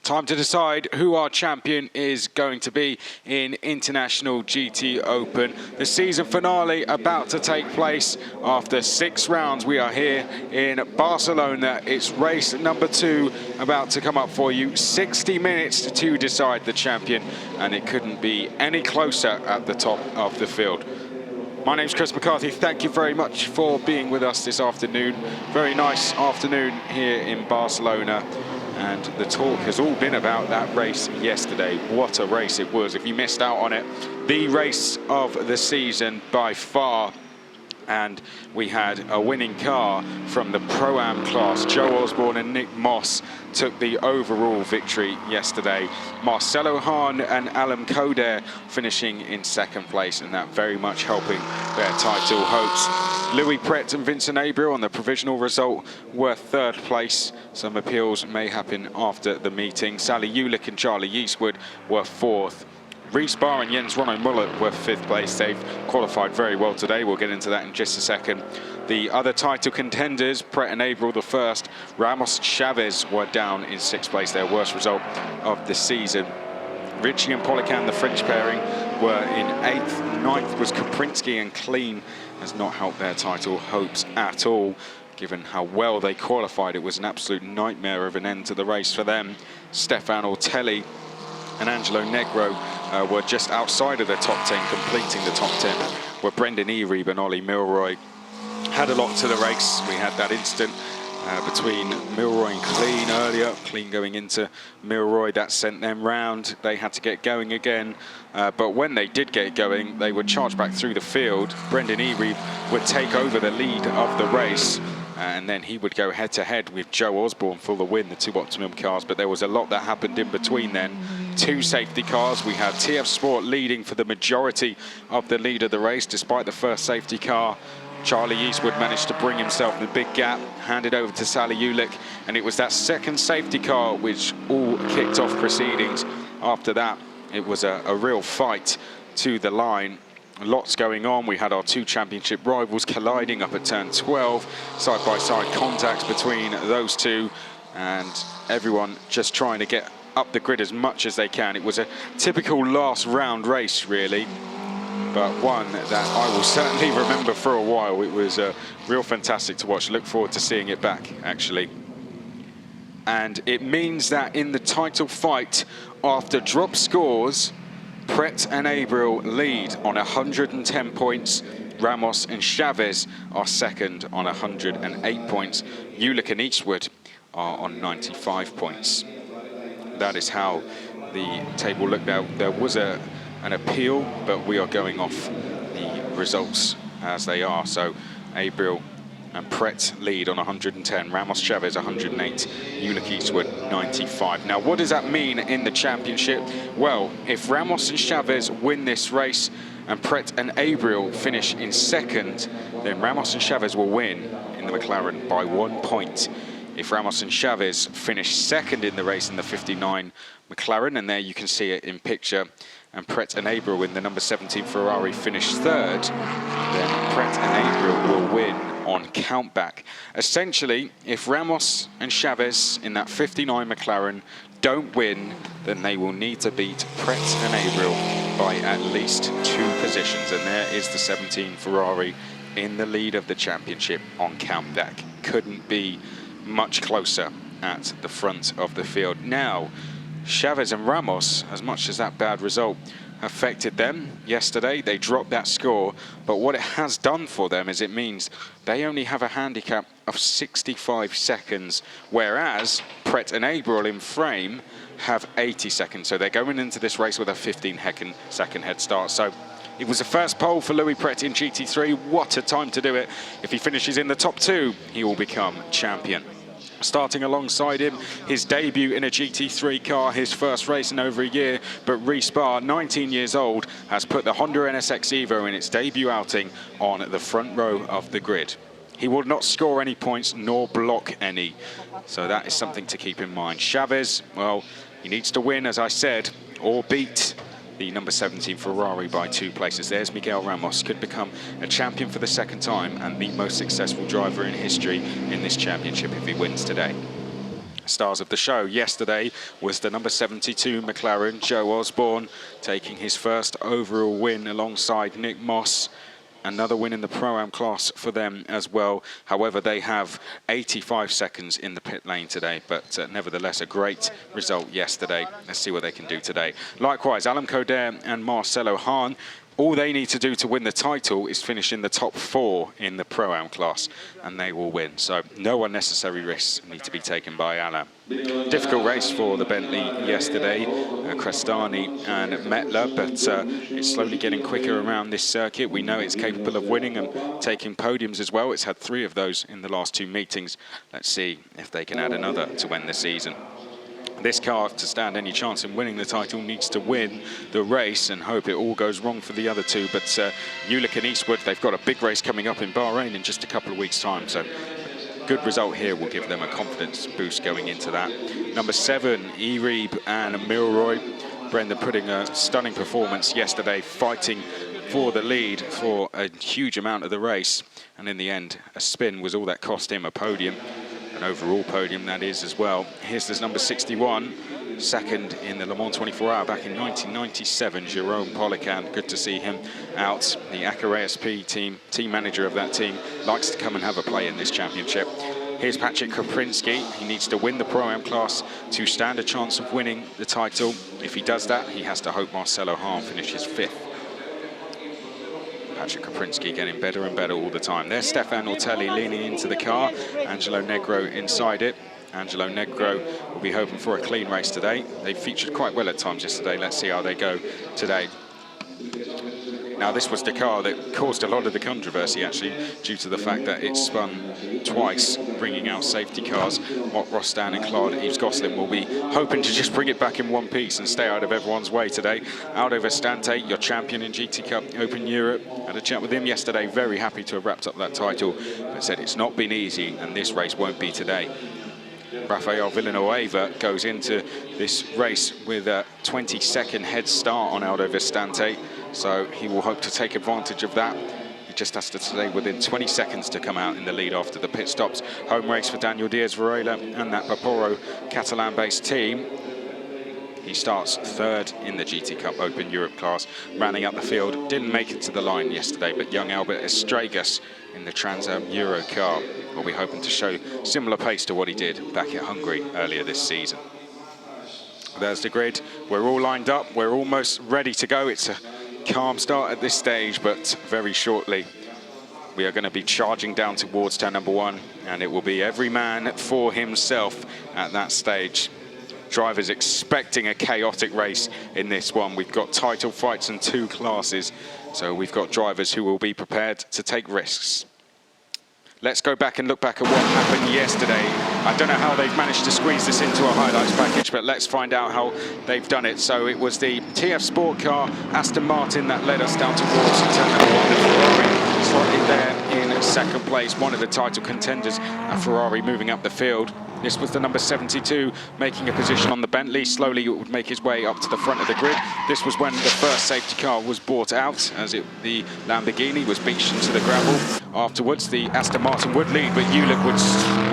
Time to decide who our champion is going to be in International GTOpen. The season finale about to take place after 6 rounds. We are here in Barcelona. It's race number 2 about to come up for you. 60 minutes to decide the champion, and it couldn't be any closer at the top of the field. My name's Chris McCarthy. Thank you very much for being with us this afternoon. Very nice afternoon here in Barcelona. And the talk has all been about that race yesterday. What a race it was. If you missed out on it, the race of the season by far. And we had a winning car from the Pro-Am class. Joe Osborne and Nick Moss took the overall victory yesterday. Marcelo Hahn and Alan Coder finishing in 2nd place, and that very much helping their title hopes. Louis Pret and Vincent Abriel on the provisional result were 3rd place. Some appeals may happen after the meeting. Sally Ulick and Charlie Eastwood were 4th. Reece Barr and Jens Ronno Muller were 5th place. They've qualified very well today. We'll get into that in just a second. The other title contenders, Pret and Abriel the 1st, Ramos and Chavez were down in 6th place, their worst result of the season. Ritchie and Polican, the French pairing, were in 8th. 9th was Kaprinsky, and Clean has not helped their title hopes at all. Given how well they qualified, it was an absolute nightmare of an end to the race for them. Stefan Ortelli and Angelo Negro were just outside of the top 10, completing the top 10, were Brendan Erebe and Ollie Milroy. Had a lot to the race. We had that incident between Milroy and Clean earlier. Clean going into Milroy, that sent them round. They had to get going again. But when they did get going, they would charge back through the field. Brendan Erebe would take over the lead of the race. And then he would go head-to-head with Joe Osborne for the win, the 2 Optimum cars. But there was a lot that happened in between then. 2 safety cars. We had TF Sport leading for the majority of the lead of the race, despite the first safety car. Charlie Eastwood managed to bring himself in a big gap, handed over to Sally Ulick, and it was that 2nd safety car which all kicked off proceedings. After that, it was a real fight to the line. Lots going on. We had our 2 championship rivals colliding up at turn 12, side-by-side contacts between those 2, and everyone just trying to get up the grid as much as they can. It was a typical last round race, really, but one that I will certainly remember for a while. It was real fantastic to watch. Look forward to seeing it back, actually. And it means that in the title fight, after drop scores, Pret and Abriel lead on 110 points. Ramos and Chavez are 2nd on 108 points. Ulick and Eastwood are on 95 points. That is how the table looked out. There was an appeal, but we are going off the results as they are. So Abriel and Pret lead on 110, Ramos Chavez 108, Ulick Eastwood 95. Now, what does that mean in the championship? Well, if Ramos and Chavez win this race and Pret and Abriel finish in 2nd, then Ramos and Chavez will win in the Mclaren by 1 point. If Ramos and Chavez finish 2nd in the race in the 59 McLaren, and there you can see it in picture, and Pret and Abriel in the number 17 Ferrari finish 3rd, then Pret and Abriel will win on countback. Essentially, if Ramos and Chavez in that 59 McLaren don't win, then they will need to beat Pret and Abriel by at least 2 positions. And there is the 17 Ferrari in the lead of the championship on countback. Couldn't be much closer at the front of the field. Now, Chavez and Ramos, as much as that bad result affected them yesterday, they dropped that score, but what it has done for them is it means they only have a handicap of 65 seconds, whereas Pret and Abriel in frame have 80 seconds. So they're going into this race with a 15-second head start. So it was the first pole for Louis Pret in GT3. What a time to do it. If he finishes in the top 2, he will become champion. Starting alongside him, his debut in a GT3 car, his first race in over a year, but Reece Barr, 19 years old, has put the Honda NSX Evo in its debut outing on the front row of the grid. He will not score any points nor block any, so that is something to keep in mind. Chavez, well, he needs to win, as I said, or beat the number 17 Ferrari by 2 places. There's Miguel Ramos, could become a champion for the 2nd time and the most successful driver in history in this championship if he wins today. Stars of the show yesterday was the number 72 McLaren, Joe Osborne, taking his first overall win alongside Nick Moss. Another win in the Pro-Am class for them as well. However, they have 85 seconds in the pit lane today, but nevertheless, a great result yesterday. Let's see what they can do today. Likewise, Alan Coder and Marcelo Hahn, all they need to do to win the title is finish in the top 4 in the Pro-Am class, and they will win. So no unnecessary risks need to be taken by Alain. Difficult race for the Bentley yesterday, Crestani and Metler, but it's slowly getting quicker around this circuit. We know it's capable of winning and taking podiums as well. It's had 3 of those in the last 2 meetings. Let's see if they can add another to end the season. This car, to stand any chance in winning the title, needs to win the race and hope it all goes wrong for the other 2. But Ulick and Eastwood, they've got a big race coming up in Bahrain in just a couple of weeks' time. So good result here will give them a confidence boost going into that. Number 7, Erib and Milroy. Brendan putting a stunning performance yesterday, fighting for the lead for a huge amount of the race. And in the end, a spin was all that cost him a podium. An overall podium, that is, as well. Here's this number 61, second in the Le Mans 24 Hour back in 1997, Jerome Polican. Good to see him out. The Acura ASP team manager of that team, likes to come and have a play in this championship. Here's Patrick Koprinski. He needs to win the Pro-Am class to stand a chance of winning the title. If he does that, he has to hope Marcelo Hahn finishes 5th. Patrick Koprinski getting better and better all the time. There's Stefan Ortelli leaning into the car. Angelo Negro inside it. Angelo Negro will be hoping for a clean race today. They featured quite well at times yesterday. Let's see how they go today. Now, this was the car that caused a lot of the controversy, actually, due to the fact that it spun twice, bringing out safety cars. Mott Rostan and Claude Yves Gosselin will be hoping to just bring it back in one piece and stay out of everyone's way today. Aldo Vestante, your champion in GT Cup Open Europe. Had a chat with him yesterday, very happy to have wrapped up that title, but said it's not been easy and this race won't be today. Rafael Villanueva goes into this race with a 20-second head start on Aldo Vestante, so he will hope to take advantage of that. He just has to stay within 20 seconds to come out in the lead after the pit stops. Home race for Daniel Diaz Varela and that Vaporo Catalan-based team. He starts 3rd in the GT Cup Open Europe class, rounding up the field. Didn't make it to the line yesterday, but young Albert Estragas in the Trans Am Euro car will be hoping to show similar pace to what he did back at Hungary earlier this season. There's the grid. We're all lined up. We're almost ready to go. It's a calm start at this stage, but very shortly we are going to be charging down towards turn number 1, and it will be every man for himself at that stage. Drivers expecting a chaotic race in this one. We've got title fights in 2 classes, so we've got drivers who will be prepared to take risks. Let's go back and look back at what happened yesterday. I don't know how they've managed to squeeze this into a highlights package, but let's find out how they've done it. So it was the TF Sport car, Aston Martin, that led us down towards turn number 1. The Ferrari slightly there in 2nd place, one of the title contenders, a Ferrari moving up the field. This was the number 72 making a position on the Bentley. Slowly it would make his way up to the front of the grid. This was when the first safety car was brought out, as the Lamborghini was beached into the gravel. Afterwards, the Aston Martin would lead, but Ulick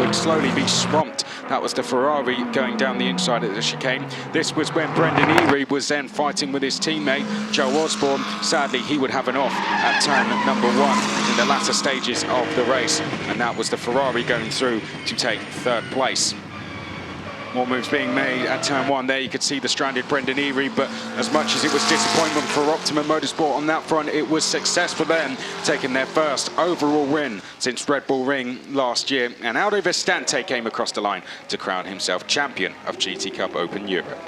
would slowly be swamped. That was the Ferrari going down the inside of the chicane. This was when Brendan Erib was then fighting with his teammate, Joe Osborne. Sadly, he would have an off at turn number 1 in the latter stages of the race, and that was the Ferrari going through to take 3rd place. More moves being made at turn 1. There you could see the stranded Brendan Erib, but as much as it was disappointment for Optimum Motorsport on that front, it was success for them, taking their first overall win since Red Bull Ring last year. And Aldo Vestante came across the line to crown himself champion of GT Cup Open Europe.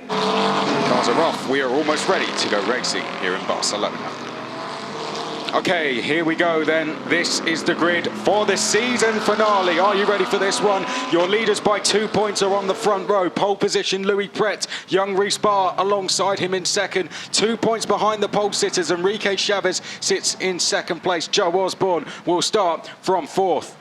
Cars are off. We are almost ready to go racing here in Barcelona. Okay, here we go then. This is the grid for the season finale. Are you ready for this one? Your leaders by 2 points are on the front row. Pole position, Louis Pret. Young Reece Barr alongside him in 2nd. 2 points behind the pole sitters. Enrique Chavez sits in 2nd place. Joe Osborne will start from 4th.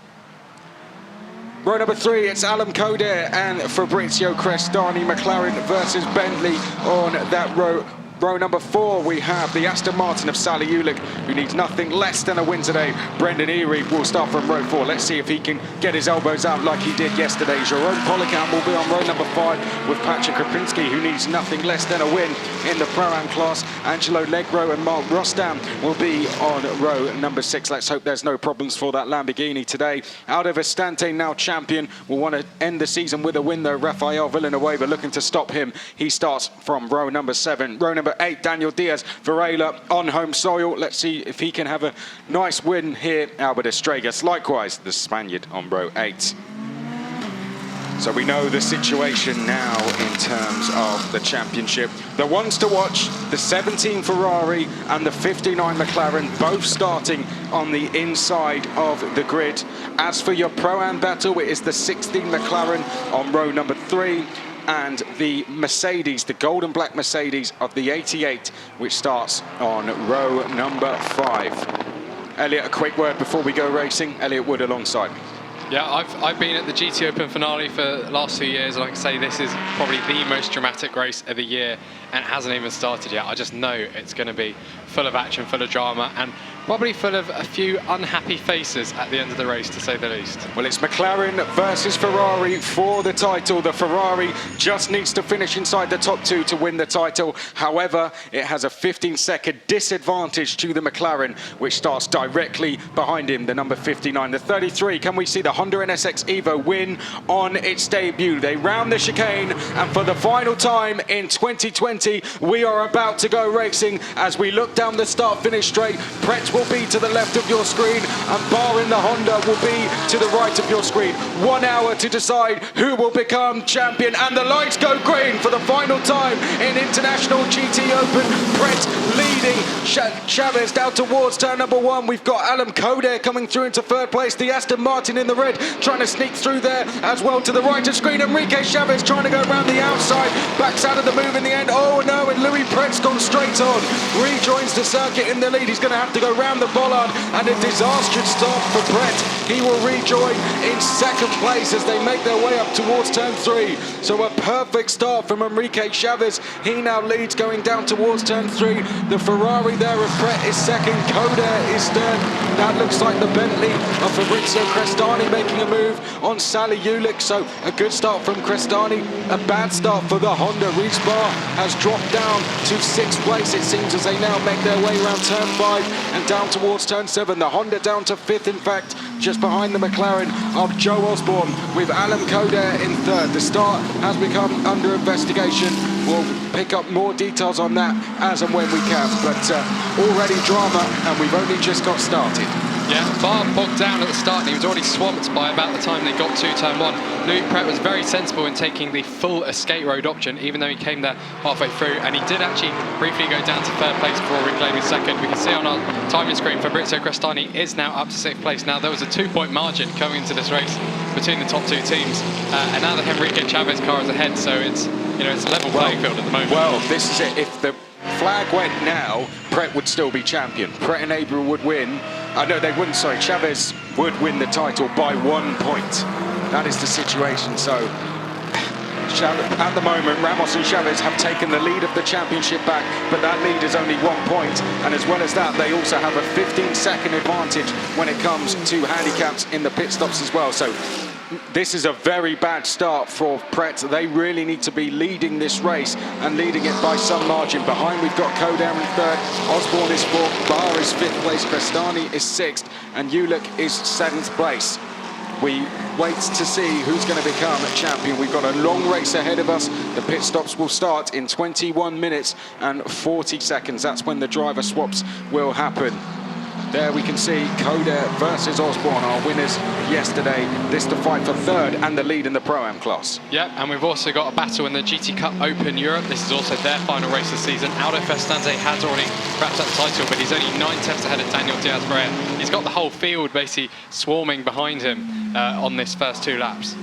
Row number 3, it's Alan Coder and Fabrizio Crestani. McLaren versus Bentley on that row row number 4, we have the Aston Martin of Sally Ulick, who needs nothing less than a win today. Brendan Erie will start from row 4. Let's see if he can get his elbows out like he did yesterday. Jerome Polican will be on row number 5 with Patrick Krapinski, who needs nothing less than a win in the Pro-Am class. Angelo Legro and Mark Rostam will be on row number 6. Let's hope there's no problems for that Lamborghini today. Aldo Vestante, now champion, will want to end the season with a win though. Rafael Villanueva looking to stop him. He starts from row number 7. Row number 8, Daniel Diaz Varela on home soil. Let's see if he can have a nice win here. Albert Estragas, likewise, the Spaniard on row 8. So we know the situation now in terms of the championship. The ones to watch, the 17 Ferrari and the 59 McLaren, both starting on the inside of the grid. As for your Pro-Am battle, it is the 16 McLaren on row number 3 and the Mercedes, the gold and black Mercedes of the 88, which starts on row number 5. Elliot, a quick word before we go racing. Elliot Wood alongside me. Yeah, I've been at the GTOpen finale for the last 2 years. Like I say, this is probably the most dramatic race of the year, and it hasn't even started yet. I just know it's going to be full of action, full of drama, and probably full of a few unhappy faces at the end of the race, to say the least. Well, it's McLaren versus Ferrari for the title. The Ferrari just needs to finish inside the top 2 to win the title. However, it has a 15-second disadvantage to the McLaren, which starts directly behind him, the number 59. The 33, can we see the Honda NSX Evo win on its debut? They round the chicane, and for the final time in 2020, we are about to go racing. As we look down the start-finish straight, Pret will be to the left of your screen, and barring the Honda will be to the right of your screen. 1 hour to decide who will become champion, and the lights go green for the final time in International GTOpen. Pret leading Chavez down towards turn number 1. We've got Alam Coder coming through into 3rd place. The Aston Martin in the red trying to sneak through there as well to the right of screen. Enrique Chavez trying to go around the outside, backs out of the move in the end. Oh no, and Louis Pret's gone straight on. Rejoins the circuit in the lead. He's going to have to go round the bollard, and a disastrous start for Pret. He will rejoin in 2nd place as they make their way up towards turn 3. So a perfect start from Enrique Chavez. He now leads going down towards turn 3. The Ferrari there of Pret is 2nd. Coder is 3rd. That looks like the Bentley of Fabrizio Crestani making a move on Sally Ulick. So a good start from Crestani. A bad start for the Honda. Reese Barr has dropped down to 6th place, it seems, as they now make their way around turn 5 and down towards turn 7. The Honda down to 5th, in fact, just behind the McLaren of Joe Osborne, with Alan Coder in 3rd. The start has become under investigation. We'll pick up more details on that as and when we can, but already drama, and we've only just got started. Yeah, Barr bogged down at the start, and he was already swamped by about the time they got to turn 1. Louis Pret was very sensible in taking the full escape road option, even though he came there halfway through, and he did actually briefly go down to 3rd place before reclaiming 2nd. We can see on our timing screen, Fabrizio Crestani is now up to 6th place. Now, there was a 2-point margin coming into this race between the top 2 teams, and now the Enrique Chavez car is ahead, so it's, you know, it's a level playing field at the moment. Well, this is it. If the flag went now, Pret would still be champion. Pret and Abreu would win. No, they wouldn't, sorry. Chavez would win the title by 1 point. That is the situation. So, at the moment, Ramos and Chavez have taken the lead of the championship back, but that lead is only 1 point. And as well as that, they also have a 15-second advantage when it comes to handicaps in the pit stops as well. So, this is a very bad start for Pret. They really need to be leading this race and leading it by some margin. Behind, we've got Coder in 3rd, Osborne is 4th, Barr is 5th place, Crestani is 6th, and Ulick is 7th place. We wait to see who's going to become a champion. We've got a long race ahead of us. The pit stops will start in 21 minutes and 40 seconds. That's when the driver swaps will happen. There we can see Coder versus Osborne, our winners yesterday. This to fight for 3rd and the lead in the Pro-Am class. Yeah, and we've also got a battle in the GT Cup Open Europe. This is also their final race this season. Aldo Festante has already wrapped up the title, but he's only 9/10 ahead of Daniel Diaz-Brea. He's got the whole field basically swarming behind him on this first 2 laps.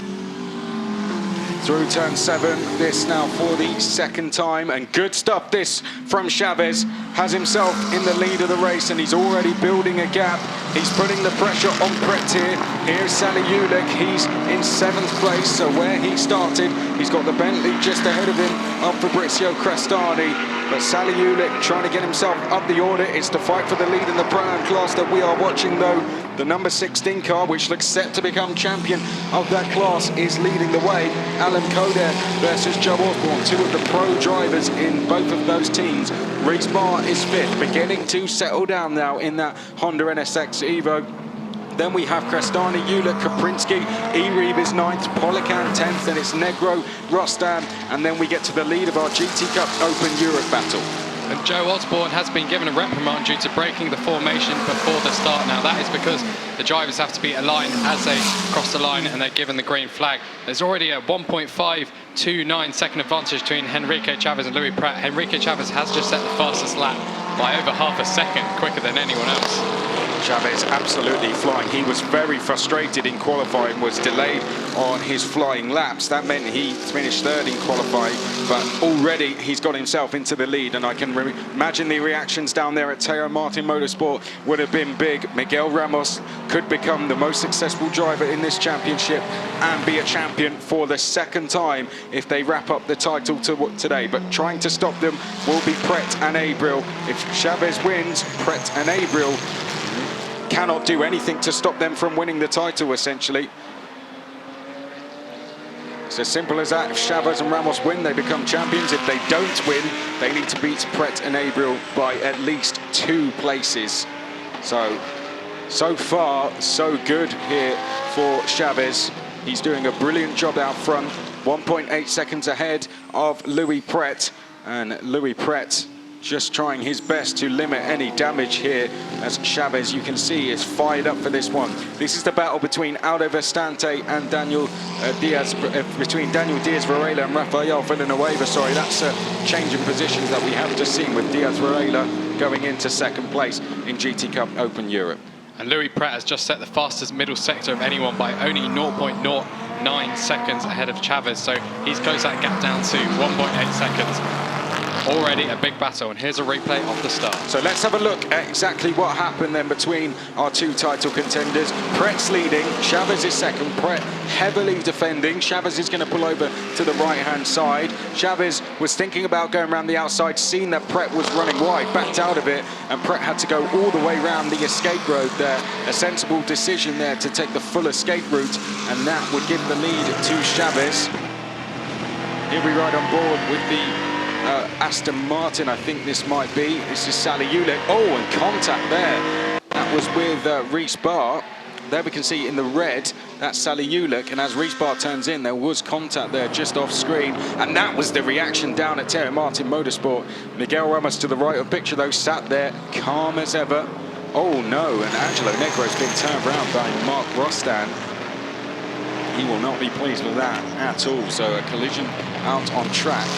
Through turn 7, this now for the 2nd time, and good stuff this from Chavez. Has himself in the lead of the race, and he's already building a gap. He's putting the pressure on Pret here. Here's Sally Ulick, he's in 7th place, so where he started, he's got the Bentley just ahead of him of Fabrizio Crestani, but Sally Ulick trying to get himself up the order. It's to fight for the lead in the Pro-Am class that we are watching, though. The number 16 car, which looks set to become champion of that class, is leading the way. Alan Coder versus Joe Osborne, two of the pro drivers in both of those teams. Reese Barr is fifth, beginning to settle down now in that Honda NSX Evo. Then we have Crestani, Ulick, Kaprinski, E-Reeve is 9th, Polican 10th, then it's Negro, Rostan, and then we get to the lead of our GT Cup Open Europe battle. And Joe Osborne has been given a reprimand due to breaking the formation before the start. Now that is because the drivers have to be aligned as they cross the line and they're given the green flag. There's already a 1.529 second advantage between Henrique Chavez and Louis Prat. Henrique Chavez has just set the fastest lap by over half a second quicker than anyone else. Chavez absolutely flying. He was very frustrated in qualifying, was delayed on his flying laps. That meant he finished third in qualifying, but already he's got himself into the lead, and I can imagine the reactions down there at Teo Martin Motorsport would have been big. Miguel Ramos could become the most successful driver in this championship and be a champion for the second time if they wrap up the title today. But trying to stop them will be Pret and Abril. If Chavez wins, Pret and Abril cannot do anything to stop them from winning the title, essentially. It's as simple as that. If Chavez and Ramos win, they become champions. If they don't win, they need to beat Pret and Abril by at least 2 places. So far, so good here for Chavez. He's doing a brilliant job out front. 1.8 seconds ahead of Louis Pret. And Louis Pret just trying his best to limit any damage here, as Chavez, you can see, is fired up for this one. This is the battle between Aldo Vestante and Daniel Diaz, between Daniel Diaz Varela and Rafael Villanueva. Sorry, that's a change in positions that we have just seen, with Diaz Varela going into second place in GT Cup Open Europe. And Louis Prat has just set the fastest middle sector of anyone by only 0.09 seconds ahead of Chavez, so he's closed that gap down to 1.8 seconds. Already a big battle, and here's a replay of the start. So let's have a look at exactly what happened then between our 2 title contenders. Pret's leading, Chavez is second. Pret heavily defending. Chavez is going to pull over to the right-hand side. Chavez was thinking about going around the outside, seen that Pret was running wide, backed out of it, and Pret had to go all the way around the escape road there. A sensible decision there to take the full escape route, and that would give the lead to Chavez. Here we ride on board with the Aston Martin, I think this might be. This is Sally Ulick. Oh, and contact there. That was with Reese Barr. There we can see in the red, that's Sally Ulick. And as Reese Barr turns in, there was contact there just off screen. And that was the reaction down at Teo Martin Motorsport. Miguel Ramos to the right of picture, though, sat there, calm as ever. Oh, no, and Angelo Negro's been turned around by Mark Rostan. He will not be pleased with that at all. So a collision out on track.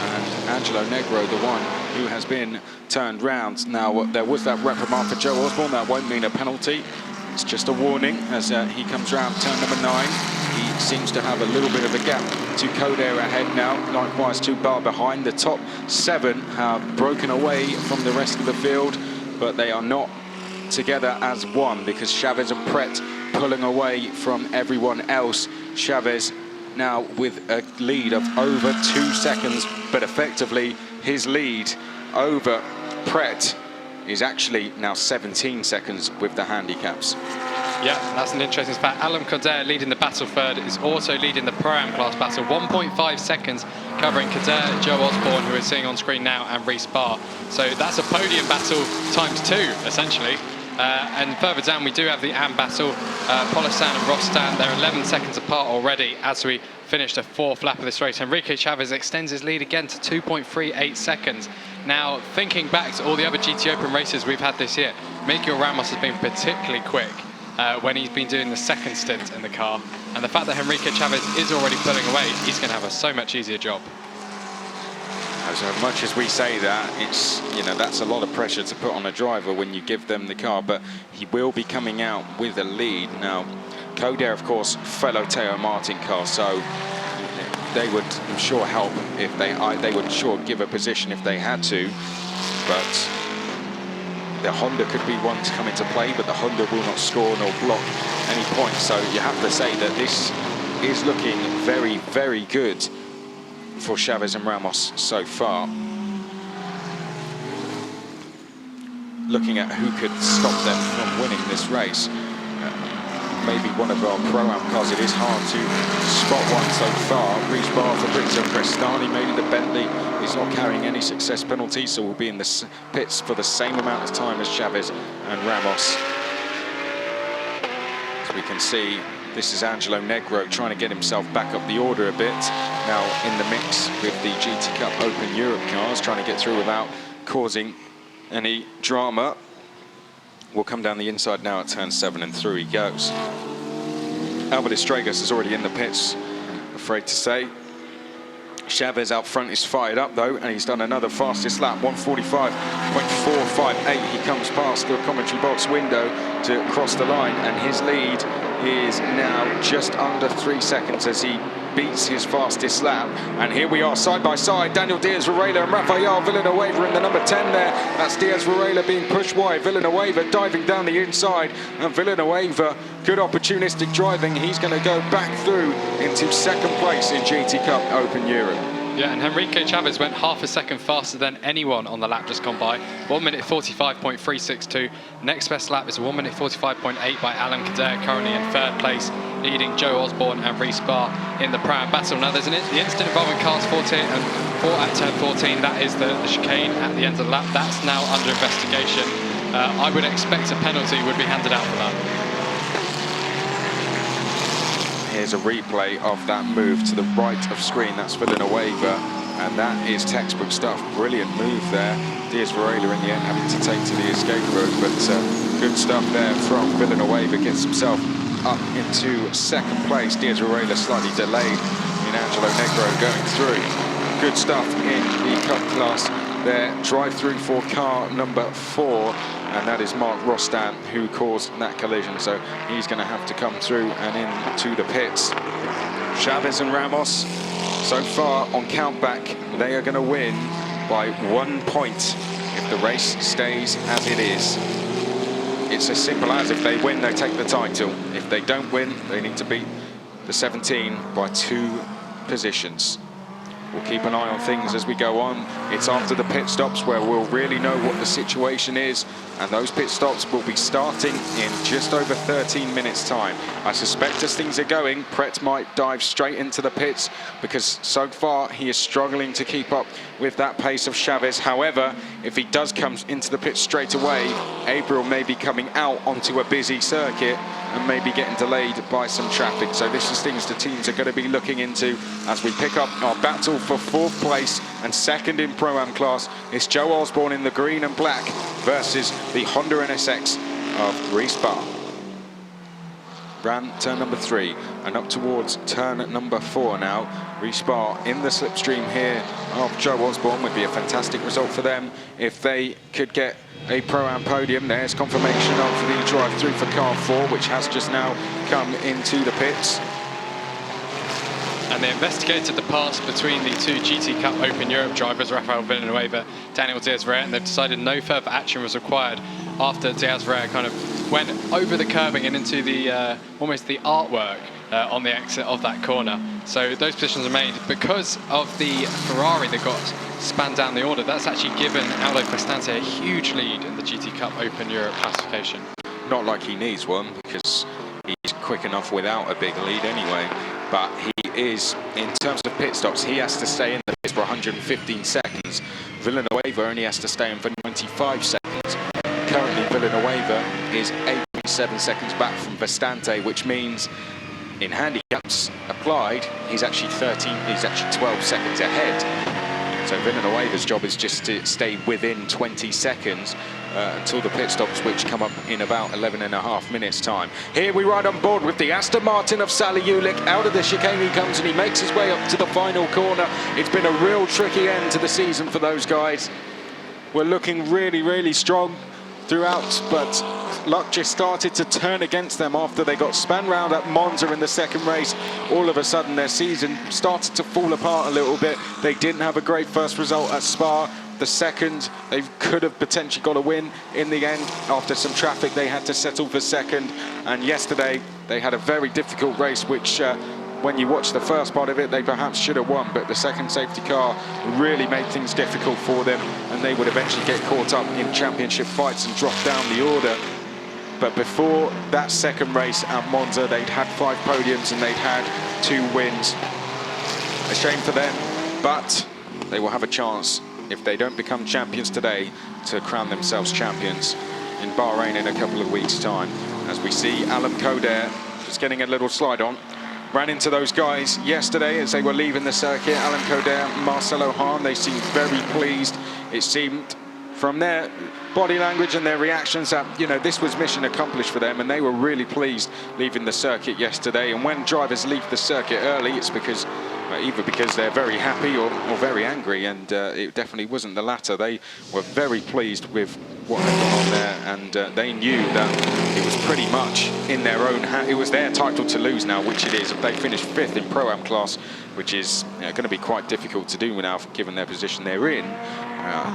And Angelo Negro, the one who has been turned round. Now, there was that reprimand for Joe Osborne. That won't mean a penalty. It's just a warning as he comes round turn number 9. He seems to have a little bit of a gap to Coder ahead now. Likewise, 2 bar behind. The top 7 have broken away from the rest of the field, but they are not together as one because Chavez and Pret pulling away from everyone else. Chavez now with a lead of over 2 seconds, but effectively his lead over Pret is actually now 17 seconds with the handicaps. Yeah, that's an interesting fact. Alan Coder leading the battle third, is also leading the Pro-Am class battle. 1.5 seconds covering Coder, Joe Osborne, who we're seeing on screen now, and Reese Barr. So that's a podium battle times 2, essentially. And further down, we do have the AM battle. Polisan and Rostan, they're 11 seconds apart already as we finish the 4th lap of this race. Henrique Chavez extends his lead again to 2.38 seconds. Now, thinking back to all the other GT Open races we've had this year, Miguel Ramos has been particularly quick when he's been doing the second stint in the car. And the fact that Henrique Chavez is already pulling away, he's going to have a so much easier job. As much as we say that, it's, you know, that's a lot of pressure to put on a driver when you give them the car, but he will be coming out with a lead. Now, Coder, of course, fellow Teo Martin car, so they would, I'm sure, help if they would sure give a position if they had to, but the Honda could be one to come into play, but the Honda will not score nor block any points, so you have to say that this is looking very, very good for Chavez and Ramos so far. Looking at who could stop them from winning this race. Maybe one of our Pro-Am cars. It is hard to spot one so far. Reese Bar for Brito Crestani, maybe the Bentley is not carrying any success penalties, so we'll be in the pits for the same amount of time as Chavez and Ramos. As we can see, this is Angelo Negro trying to get himself back up the order a bit. Now in the mix with the GT Cup Open Europe cars, trying to get through without causing any drama. Will come down the inside now at turn 7 and through he goes. Albert Estragas is already in the pits, afraid to say. Chavez out front is fired up though, and he's done another fastest lap, 1:45.458. He comes past the commentary box window to cross the line, and his lead is now just under 3 seconds as he beats his fastest lap. And here we are side by side, Daniel Diaz-Varela and Rafael Villanueva in the number 10 there. That's Diaz-Varela being pushed wide, Villanueva diving down the inside, and Villanueva, good opportunistic driving. He's going to go back through into second place in GT Cup Open Europe. Yeah, and Henrique Chavez went half a second faster than anyone on the lap just gone by. 1:45.362. Next best lap is 1:45.8 by Alan Kader, currently in third place, leading Joe Osborne and Reese Barr in the Pro-Am battle. Now there's the incident involving cars 14 and 4 at turn 14. That is the chicane at the end of the lap. That's now under investigation. I would expect a penalty would be handed out for that. Here's a replay of that move to the right of screen. That's Villanueva, and that is textbook stuff. Brilliant move there. Diaz-Varela in the end having to take to the escape road, but good stuff there from Villanueva. Gets himself up into second place. Diaz-Varela slightly delayed in Angelo Negro going through. Good stuff in the Cup class there. Drive through for car number 4. And that is Mark Rostan who caused that collision, so he's going to have to come through and into the pits. Chavez and Ramos, so far on countback, they are going to win by 1 point if the race stays as it is. It's as simple as if they win, they take the title. If they don't win, they need to beat the 17 by 2 positions. We'll keep an eye on things as we go on. It's after the pit stops where we'll really know what the situation is, and those pit stops will be starting in just over 13 minutes time. I suspect as things are going, Pret might dive straight into the pits because so far he is struggling to keep up with that pace of Chavez. However, if he does come into the pits straight away, Abriel may be coming out onto a busy circuit and maybe getting delayed by some traffic. So this is things the teams are going to be looking into as we pick up our battle for 4th place and 2nd in Pro-Am class. It's Joe Osborne in the green and black versus the Honda NSX of Reese Barr. Ran turn number 3 and up towards turn number 4 now. Reese Barr in the slipstream here of Joe Osborne. Would be a fantastic result for them if they could get a Pro-Am podium. There's confirmation of the drive-through for car 4, which has just now come into the pits. And they investigated the pass between the 2 GT Cup Open Europe drivers, Rafael Villanueva, Daniel Diaz-Varela, and they've decided no further action was required after Diaz-Varela kind of went over the curbing and into the almost the artwork on the exit of that corner. So those positions are made because of the Ferrari that got spanned down the order. That's actually given Aldo Crestante a huge lead in the GT Cup Open Europe classification. Not like he needs one, because he's quick enough without a big lead anyway. But he is, in terms of pit stops, he has to stay in the pits for 115 seconds. Villanueva only has to stay in for 95 seconds. Currently, Villanueva is 8.7 seconds back from Crestante, which means in handicaps applied, he's actually 12 seconds ahead. So Villanueva's job is just to stay within 20 seconds until the pit stops, which come up in about 11.5 minutes time. Here we ride on board with the Aston Martin of Sally Ulick. Out of the chicane he comes and he makes his way up to the final corner. It's been a real tricky end to the season for those guys. We're looking really, really strong throughout, but luck just started to turn against them after they got spun round at Monza in the second race. All of a sudden their season started to fall apart a little bit. They didn't have a great first result at Spa. The second, they could have potentially got a win. In the end, after some traffic, they had to settle for second. And yesterday, they had a very difficult race, which when you watch the first part of it, they perhaps should have won, but the second safety car really made things difficult for them, and they would eventually get caught up in championship fights and drop down the order. But before that second race at Monza, they'd had 5 podiums and they'd had 2 wins. A shame for them, but they will have a chance, if they don't become champions today, to crown themselves champions in Bahrain in a couple of weeks' time. As we see Alan Coder just getting a little slide on. Ran into those guys yesterday as they were leaving the circuit. Alan Coder, Marcelo Hahn, they seemed very pleased. It seemed from their body language and their reactions that, you know, this was mission accomplished for them, and they were really pleased leaving the circuit yesterday. And when drivers leave the circuit early, it's because either because they're very happy or very angry, and it definitely wasn't the latter. They were very pleased with what had gone on there, and they knew that it was pretty much in their own hand. It was their title to lose now, which it is. If they finish 5th in Pro-Am class, which is going to be quite difficult to do now, given their position they're in,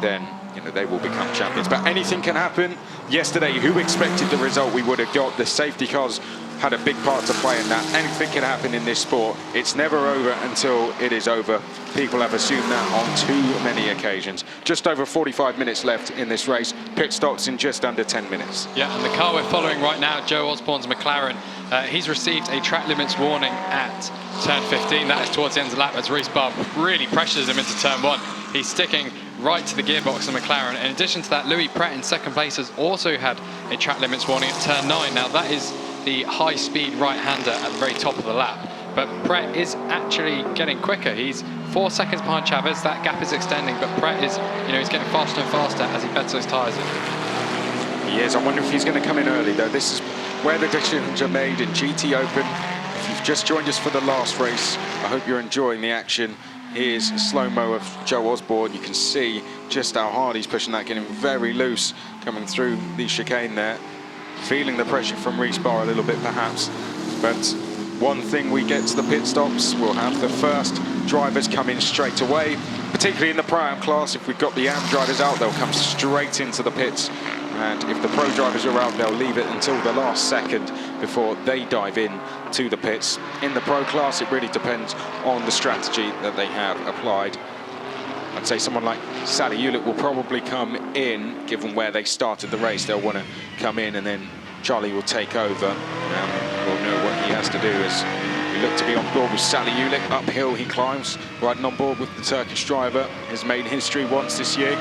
then they will become champions. But anything can happen. Yesterday, who expected the result we would have got? The safety cars had a big part to play in that. Anything can happen in this sport. It's never over until it is over. People have assumed that on too many occasions. Just over 45 minutes left in this race. Pit stops in just under 10 minutes. Yeah, and the car we're following right now, Joe Osborne's Mclaren, he's received a track limits warning at turn 15. That is towards the end of the lap as Reece Barr really pressures him into turn 1. He's sticking right to the gearbox of Mclaren. In addition to that, Louis Pret in second place has also had a track limits warning at turn 9. Now that is the high-speed right-hander at the very top of the lap. But Pret is actually getting quicker. He's 4 seconds behind Chavez. That gap is extending, but Pret is, he's getting faster and faster as he beds those tyres in. He is. I wonder if he's going to come in early, though. This is where the decisions are made in GTOpen. If you've just joined us for the last race, I hope you're enjoying the action. Here's a slow-mo of Joe Osborne. You can see just how hard he's pushing that, getting very loose coming through the chicane there. Feeling the pressure from Reece Barr a little bit, perhaps. But one thing, we get to the pit stops, we'll have the first drivers come in straight away, particularly in the Pro-Am class. If we've got the AM drivers out, they'll come straight into the pits. And if the Pro drivers are out, they'll leave it until the last second before they dive in to the pits. In the Pro class, it really depends on the strategy that they have applied. I'd say someone like Sally Hewlett will probably come in, given where they started the race. They'll want to come in, and then Charlie will take over. We'll know what he has to do as we look to be on board with Sally Hewlett. Uphill he climbs, riding on board with the Turkish driver. Has made history once this year.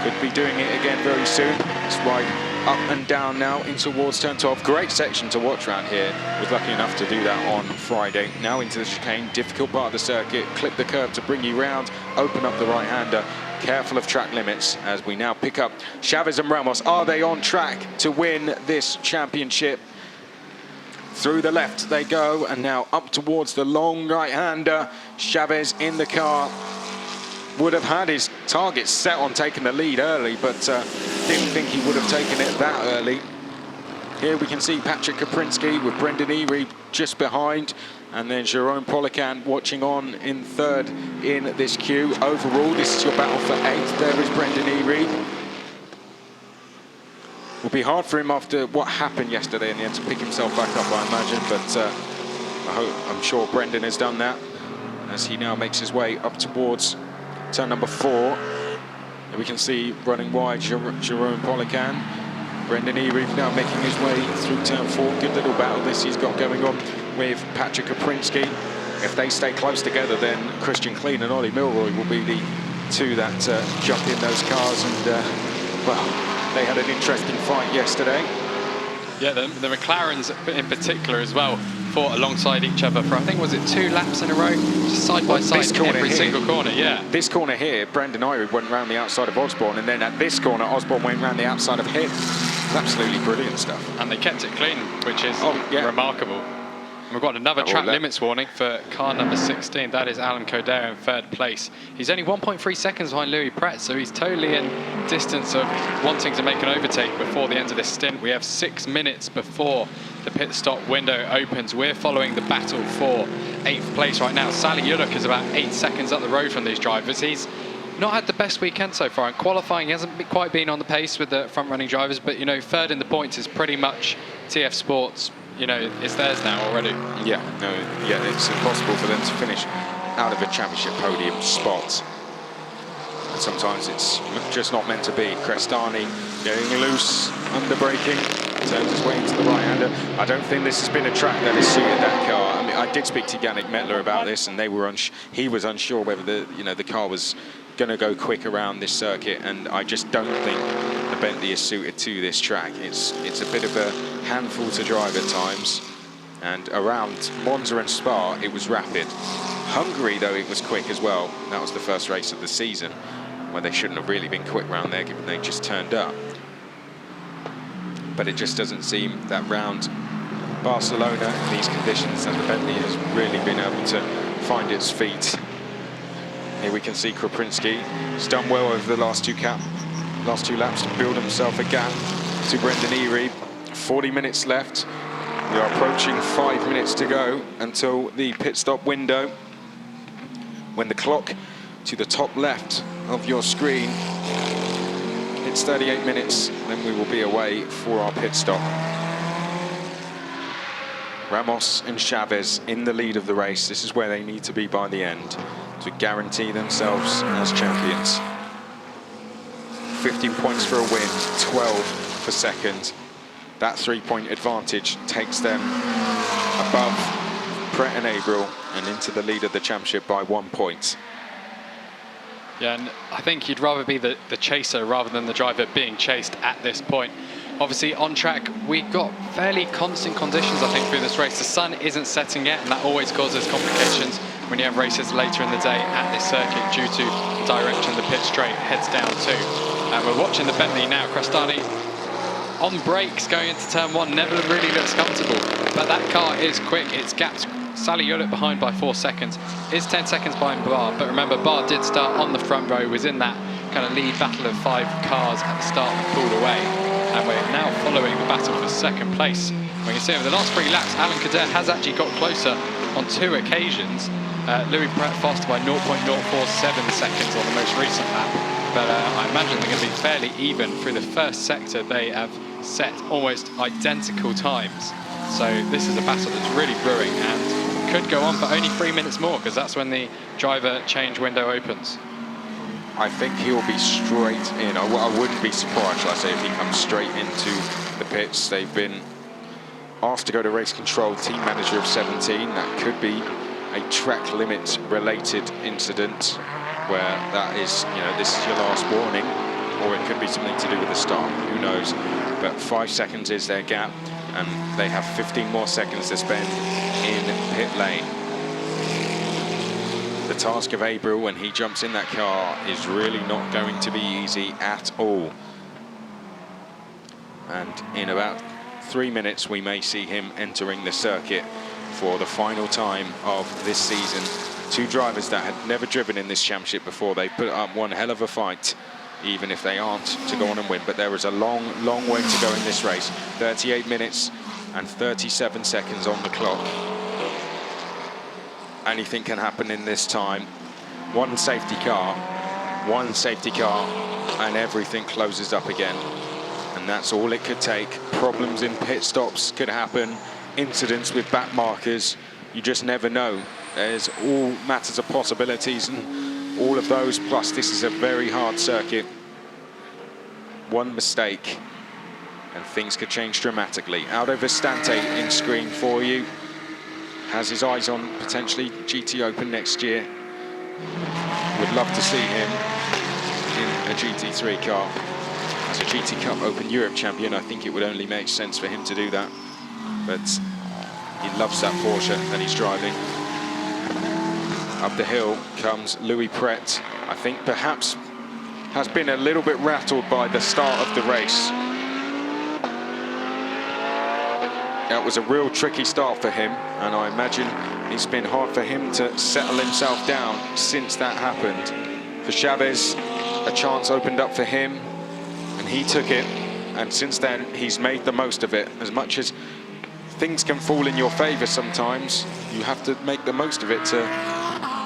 Could be doing it again very soon. It's right up and down now in towards turn 12. Great section to watch around here. Was lucky enough to do that on Friday. Now into the chicane, difficult part of the circuit. Clip the curve to bring you round, open up the right-hander. Careful of track limits as we now pick up Chavez and Ramos. Are they on track to win this championship? Through the left they go, and now up towards the long right-hander. Chavez in the car. Would have had his targets set on taking the lead early, but didn't think he would have taken it that early. Here we can see Patrick Kaprinski with Brendan Erie just behind, and then Jerome Polican watching on in third in this queue. Overall, this is your battle for 8th. There is Brendan Erie. Will be hard for him after what happened yesterday in the end to pick himself back up, I imagine, but I'm sure Brendan has done that as he now makes his way up towards turn number 4. And we can see running wide Jerome Polican. Brendan Erie now making his way through turn 4. Good little battle this he's got going on with Patrick Kaprinski. If they stay close together, then Christian Klein and Ollie Milroy will be the two that jump in those cars. And, well, they had an interesting fight yesterday. Yeah, the McLarens in particular as well fought alongside each other for, I think, was it 2 laps in a row? Just side by side every single corner, yeah. This corner here, Brendan Erie went round the outside of Osborne, and then at this corner, Osborne went round the outside of him. It's absolutely brilliant stuff. And they kept it clean, which is remarkable. And we've got another track limits warning for car number 16. That is Alan Coder in 3rd place. He's only 1.3 seconds behind Louis Pret, so he's totally in distance of wanting to make an overtake before the end of this stint. We have 6 minutes before the pit stop window opens. We're following the battle for 8th place right now. Sally Hewlett is about 8 seconds up the road from these drivers. He's not had the best weekend so far. In qualifying, he hasn't quite been on the pace with the front-running drivers, but, 3rd in the points is pretty much TF Sports' you know, it's theirs now already. Yeah, no, yeah, it's impossible for them to finish out of a championship podium spot. And sometimes it's just not meant to be. Crestani getting loose, under braking, turns his way into the right-hander. I don't think this has been a track that has suited that car. I mean, I did speak to Yannick Mettler about this, and they were he was unsure whether the car was going to go quick around this circuit, and I just don't think the Bentley is suited to this track. It's a bit of a handful to drive at times, and around Monza and Spa it was rapid. Hungary, though, it was quick as well. That was the first race of the season, where they shouldn't have really been quick round there, given they just turned up. But it just doesn't seem that round Barcelona in these conditions that the Bentley has really been able to find its feet. Here we can see Kroprinski. He's done well over the last two laps to build himself a gap to Brendan Eerie. 40 minutes left. We are approaching 5 minutes to go until the pit stop window. When the clock to the top left of your screen hits 38 minutes, then we will be away for our pit stop. Ramos and Chavez in the lead of the race. This is where they need to be by the end to guarantee themselves as champions. 15 points for a win, 12 for second. That 3-point advantage takes them above Pret and Abril and into the lead of the championship by 1 point. Yeah, and I think you'd rather be the chaser rather than the driver being chased at this point. Obviously, on track, we've got fairly constant conditions, I think, through this race. The sun isn't setting yet, and that always causes complications when you have races later in the day at this circuit due to the direction the pit straight heads down to. And we're watching the Bentley now. Crestani on brakes going into turn one, never really looks comfortable, but that car is quick. It's gapped Sally Yulit behind by 4 seconds, is 10 seconds behind Barr, but remember, Barr did start on the front row, was in that kind of lead battle of 5 cars at the start and pulled away, and we're now following the battle for second place. We can see over the last 3 laps, Alan Cadet has actually got closer on 2 occasions. Louis Pret faster by 0.047 seconds on the most recent lap, but I imagine they're going to be fairly even through the first sector. They have set almost identical times, so this is a battle that's really brewing and could go on for only 3 minutes more, because that's when the driver change window opens. I think he'll be straight in. I wouldn't be surprised, shall I say, if he comes straight into the pits. They've been asked to go to race control, team manager of 17. That could be a track limit related incident where that is, this is your last warning, or it could be something to do with the start, who knows. But 5 seconds is their gap, and they have 15 more seconds to spend in pit lane. The task of Abril when he jumps in that car is really not going to be easy at all. And in about 3 minutes, we may see him entering the circuit for the final time of this season. 2 drivers that had never driven in this championship before. They put up one hell of a fight, even if they aren't to go on and win. But there is a long, long way to go in this race. 38 minutes and 37 seconds on the clock. Anything can happen in this time. One safety car, and everything closes up again. And that's all it could take. Problems in pit stops could happen. Incidents with back markers. You just never know. There's all matters of possibilities, and all of those, plus this is a very hard circuit. One mistake and things could change dramatically. Aldo Vistante in screen for you. Has his eyes on potentially GTOpen next year. Would love to see him in a GT3 car. As a GT Cup Open Europe champion, I think it would only make sense for him to do that. But he loves that Porsche that he's driving. Up the hill comes Louis Pret. I think perhaps has been a little bit rattled by the start of the race. It was a real tricky start for him, and I imagine it's been hard for him to settle himself down since that happened. For Chavez, a chance opened up for him, and he took it, and since then he's made the most of it. As much as things can fall in your favor sometimes, you have to make the most of it to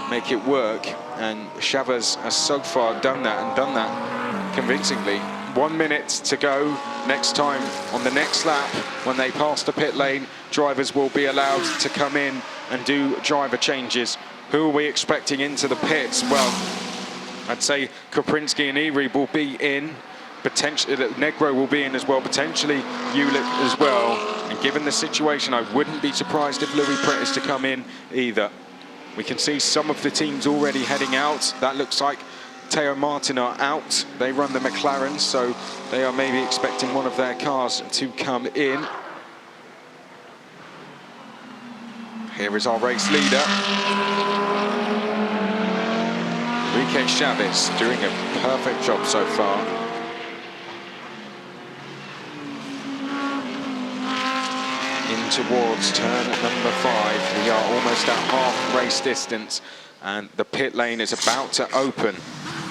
make it work, and Chavez has so far done that, and done that convincingly. 1 minute to go next time, on the next lap, when they pass the pit lane, drivers will be allowed to come in and do driver changes. Who are we expecting into the pits? Well, I'd say Koprinski and Eri will be in. Potentially, Negro will be in as well, potentially Ulick as well. And given the situation, I wouldn't be surprised if Louis Pret is to come in either. We can see some of the teams already heading out. That looks like Teo Martin are out. They run the McLaren, so they are maybe expecting one of their cars to come in. Here is our race leader. Enrique Chavez doing a perfect job so far. In towards turn number 5. We are almost at half race distance, and the pit lane is about to open.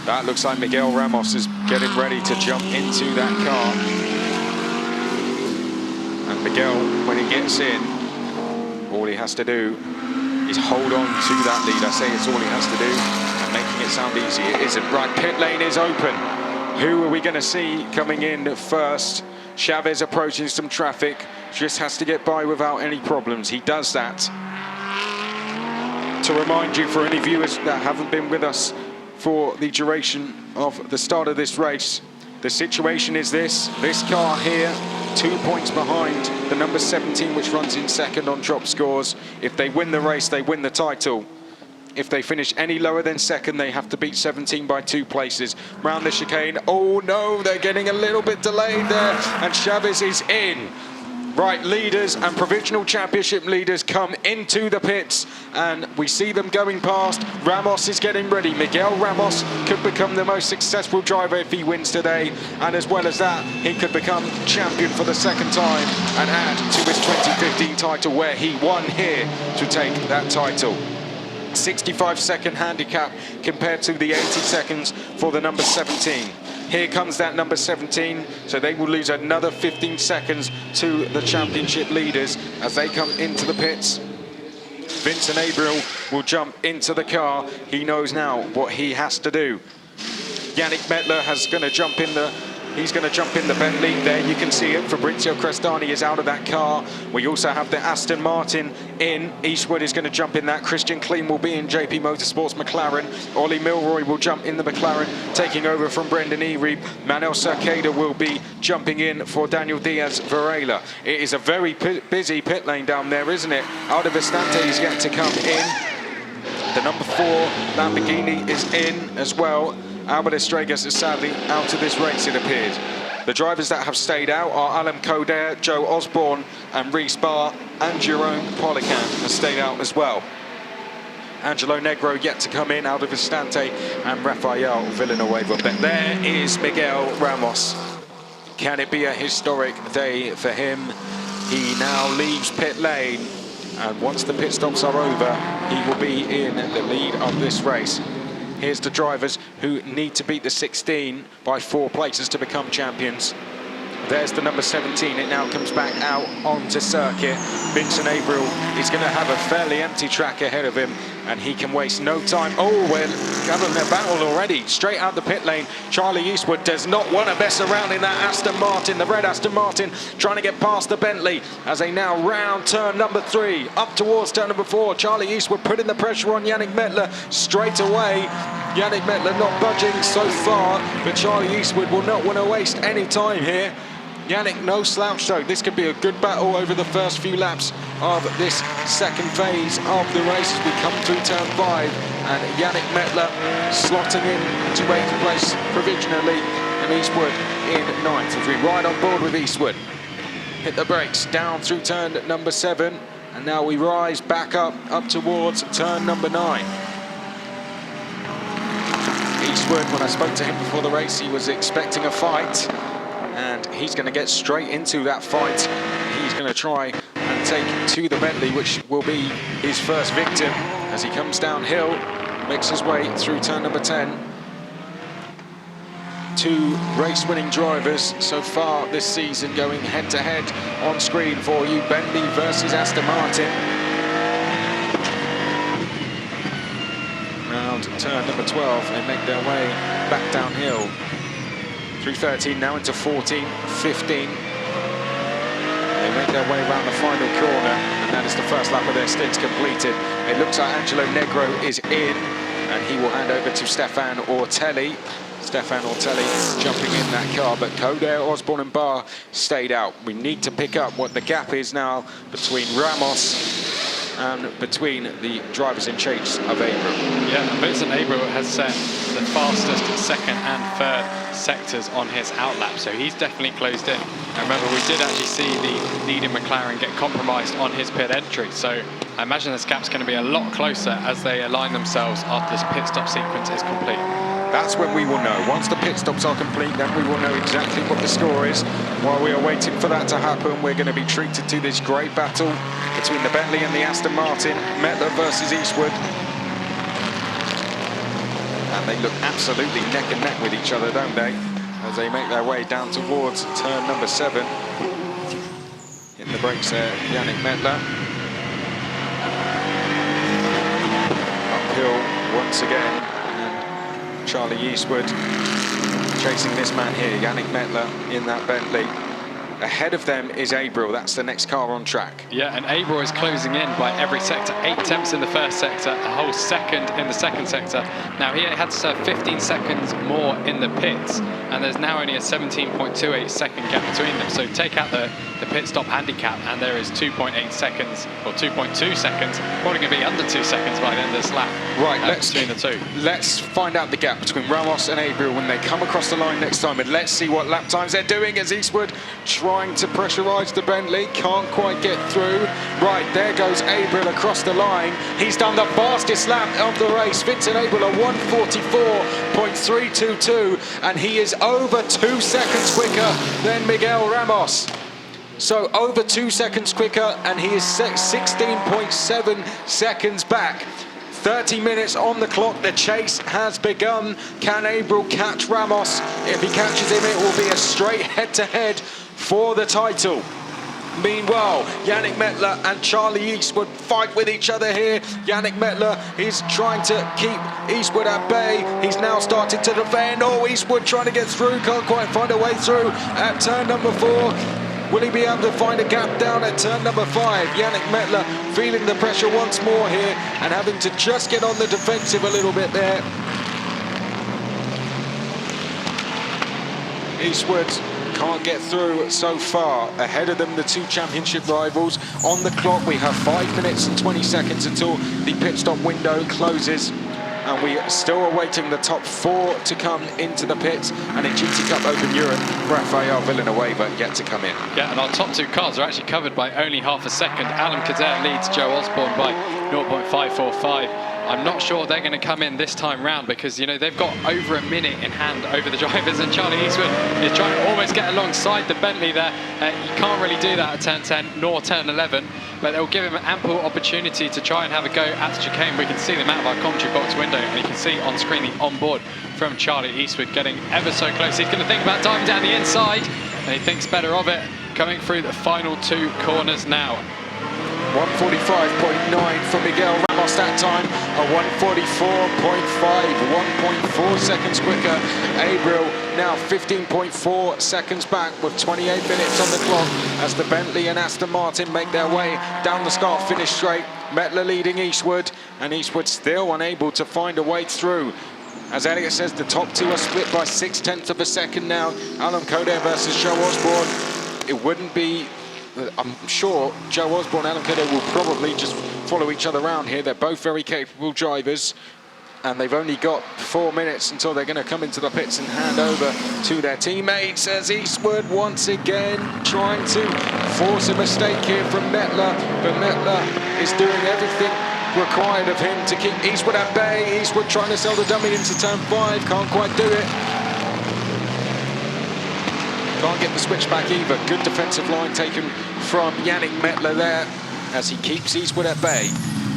That looks like Miguel Ramos is getting ready to jump into that car. And Miguel, when he gets in, all he has to do is hold on to that lead. I say it's all he has to do, and making it sound easy, it isn't. Right, pit lane is open. Who are we going to see coming in first? Chavez approaching some traffic, just has to get by without any problems. He does that. To remind you, for any viewers that haven't been with us for the duration of the start of this race, the situation is this car here, 2 points behind the number 17, which runs in second on drop scores. If they win the race, they win the title. If they finish any lower than second, they have to beat 17 by 2 places. Round the chicane, oh no, they're getting a little bit delayed there, and Chavez is in. Right, leaders and provisional championship leaders come into the pits, and we see them going past. Ramos is getting ready. Miguel Ramos could become the most successful driver if he wins today, and as well as that, he could become champion for the second time and add to his 2015 title, where he won here to take that title. 65-second handicap compared to the 80 seconds for the number 17. Here comes that number 17, so they will lose another 15 seconds to the championship leaders as they come into the pits. Vincent Abriel will jump into the car. He knows now what he has to do. Yannick Mettler is going to jump in the Bentley. There you can see it. Fabrizio Crestani is out of that car. We also have the Aston Martin in. Eastwood is going to jump in that. Christian Kleen will be in JP Motorsports McLaren. Ollie Milroy will jump in the McLaren, taking over from Brendan Eri. Manuel Cerqueda will be jumping in for Daniel Diaz Varela. It is a very busy pit lane down there, isn't it? Aldo Vistante is yet to come in. The number 4 Lamborghini is in as well. Albert Estregas is sadly out of this race, it appears. The drivers that have stayed out are Alan Coder, Joe Osborne and Reese Barr, and Jerome Polican has stayed out as well. Angelo Negro yet to come in, Aldo Vistante and Rafael Villanueva. But there is Miguel Ramos. Can it be a historic day for him? He now leaves pit lane, and once the pit stops are over, he will be in the lead of this race. Here's the drivers who need to beat the 16 by 4 places to become champions. There's the number 17. It now comes back out onto circuit. Vincent Abriel is going to have a fairly empty track ahead of him, and he can waste no time. Oh, we're having a battle already. Straight out the pit lane. Charlie Eastwood does not want to mess around in that Aston Martin. The red Aston Martin trying to get past the Bentley as they now round turn number 3 up towards turn number 4. Charlie Eastwood putting the pressure on Yannick Mettler straight away. Yannick Mettler not budging so far, but Charlie Eastwood will not want to waste any time here. Yannick, no slouch though. This could be a good battle over the first few laps of this second phase of the race as we come through turn 5. And Yannick Mettler slotting in to 8th place provisionally, and Eastwood in 9th as we ride on board with Eastwood. Hit the brakes down through turn number 7, and now we rise back up towards turn number 9. Eastwood, when I spoke to him before the race, he was expecting a fight, and he's going to get straight into that fight. He's going to try and take to the Bentley, which will be his first victim as he comes downhill, makes his way through turn number 10. 2 race-winning drivers so far this season going head-to-head on screen for you. Bentley versus Aston Martin. Round turn number 12, they make their way back downhill through 13, now into 14, 15. They make their way around the final corner, and that is the first lap of their stints completed. It looks like Angelo Negro is in, and he will hand over to Stefan Ortelli. Stefan Ortelli jumping in that car, but Coder, Osborne and Barr stayed out. We need to pick up what the gap is now between Ramos and between the drivers in chase of Abreu. Yeah, Vincent Abreu has set the fastest second and third sectors on his outlap, so he's definitely closed in. And remember, we did actually see the leading McLaren get compromised on his pit entry, so I imagine this gap's going to be a lot closer as they align themselves after this pit stop sequence is complete. That's when we will know. Once the pit stops are complete, then we will know exactly what the score is. While we are waiting for that to happen, we're going to be treated to this great battle between the Bentley and the Aston Martin, Mettler versus Eastwood. And they look absolutely neck and neck with each other, don't they? As they make their way down towards turn number 7. Hitting the brakes there, Yannick Mettler. Uphill once again. Charlie Eastwood chasing this man here, Yannick Mettler in that Bentley. Ahead of them is Abreu, that's the next car on track. Yeah, and Abreu is closing in by every sector. 8 tenths in the first sector, a whole second in the second sector. Now he had to serve 15 seconds more in the pits, and there's now only a 17.28 second gap between them. So take out the pit stop handicap, and there is 2.8 seconds, or 2.2 seconds, probably going to be under 2 seconds by the end of this lap. Right, between the two. Let's find out the gap between Ramos and Abreu when they come across the line next time, and let's see what lap times they're doing as Eastwood trying to pressurise the Bentley, can't quite get through. Right, there goes Abreu across the line. He's done the fastest lap of the race. Vincent Abreu a 1:44.322, and he is over 2 seconds quicker than Miguel Ramos. So over 2 seconds quicker, and he is 16.7 seconds back. 30 minutes on the clock, the chase has begun. Can Abreu catch Ramos? If he catches him, it will be a straight head-to-head for the title. Meanwhile, Yannick Mettler and Charlie Eastwood fight with each other here. Yannick Mettler is trying to keep Eastwood at bay. He's now starting to defend. Oh, Eastwood trying to get through, can't quite find a way through at turn number 4. Will he be able to find a gap down at turn number 5? Yannick Mettler feeling the pressure once more here and having to just get on the defensive a little bit there. Eastwood can't get through so far. Ahead of them, the 2 championship rivals. On the clock, we have 5 minutes and 20 seconds until the pit stop window closes. And we are still awaiting the top 4 to come into the pits. And in GT Cup Open Europe, Rafael Villanueva yet to come in. Yeah, and our top 2 cars are actually covered by only half a second. Alan Cadet leads Joe Osborne by 0.545. I'm not sure they're going to come in this time round because, you know, they've got over a minute in hand over the drivers, and Charlie Eastwood is trying to almost get alongside the Bentley there. You can't really do that at turn 10 nor turn 11, but they'll give him an ample opportunity to try and have a go at the chicane. We can see them out of our commentary box window, and you can see on screen the onboard from Charlie Eastwood getting ever so close. He's going to think about diving down the inside, and he thinks better of it, coming through the final 2 corners now. 1:45.9 for Miguel Ramos that time, a 1:44.5, 1.4 seconds quicker. Abreu now 15.4 seconds back with 28 minutes on the clock as the Bentley and Aston Martin make their way down the start-finish straight. Mettler leading Eastwood, and Eastwood still unable to find a way through. As Elliot says, the top 2 are split by 0.6 of a second now. Alan Coder versus Joe Osborne. It wouldn't be... I'm sure Joe Osborne and Alan Cadet will probably just follow each other around here. They're both very capable drivers, and they've only got 4 minutes until they're going to come into the pits and hand over to their teammates as Eastwood once again trying to force a mistake here from Mettler, but Mettler is doing everything required of him to keep Eastwood at bay. Eastwood trying to sell the dummy into turn 5, can't quite do it. Can't get the switchback either. Good defensive line taken from Yannick Mettler there as he keeps Eastwood at bay.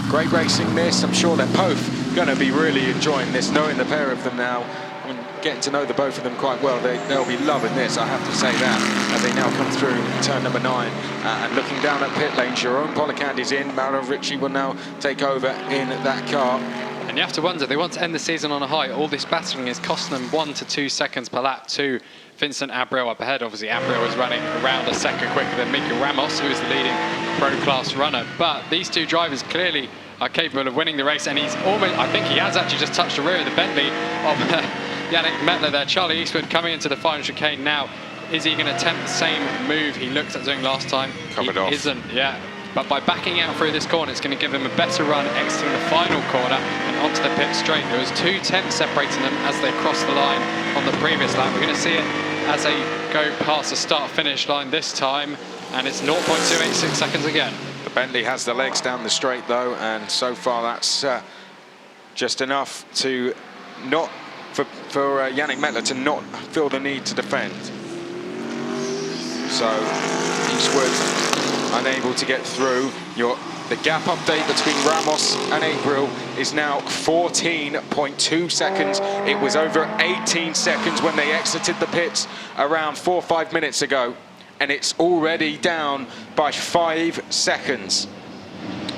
Great racing this. I'm sure they're both going to be really enjoying this, knowing the pair of them now. I mean, getting to know the both of them quite well. They'll be loving this, I have to say that, as they now come through turn number 9. And looking down at pit lane, Jerome Pollicand is in. Mauro Ricci will now take over in that car. And you have to wonder, they want to end the season on a high. All this battling is costing them 1 to 2 seconds per lap to Vincent Abreu up ahead. Obviously, Abreu is running around a second quicker than Miguel Ramos, who is the leading pro-class runner. But these two drivers clearly are capable of winning the race, and he's almost, I think he has actually just touched the rear of the Bentley of Yannick Mettler there. Charlie Eastwood coming into the final chicane now. Is he going to attempt the same move he looked at doing last time? Covered off. Isn't, yeah. But by backing out through this corner, it's going to give him a better run exiting the final corner and onto the pit straight. There was 2 tenths separating them as they crossed the line on the previous lap. We're going to see it as they go past the start-finish line this time, and it's 0.286 seconds again. The Bentley has the legs down the straight though, and so far that's just enough to not for Yannick Mettler to not feel the need to defend. So Eastwood unable to get through. The gap update between Ramos and Abreu is now 14.2 seconds. It was over 18 seconds when they exited the pits around 4 or 5 minutes ago, and it's already down by 5 seconds.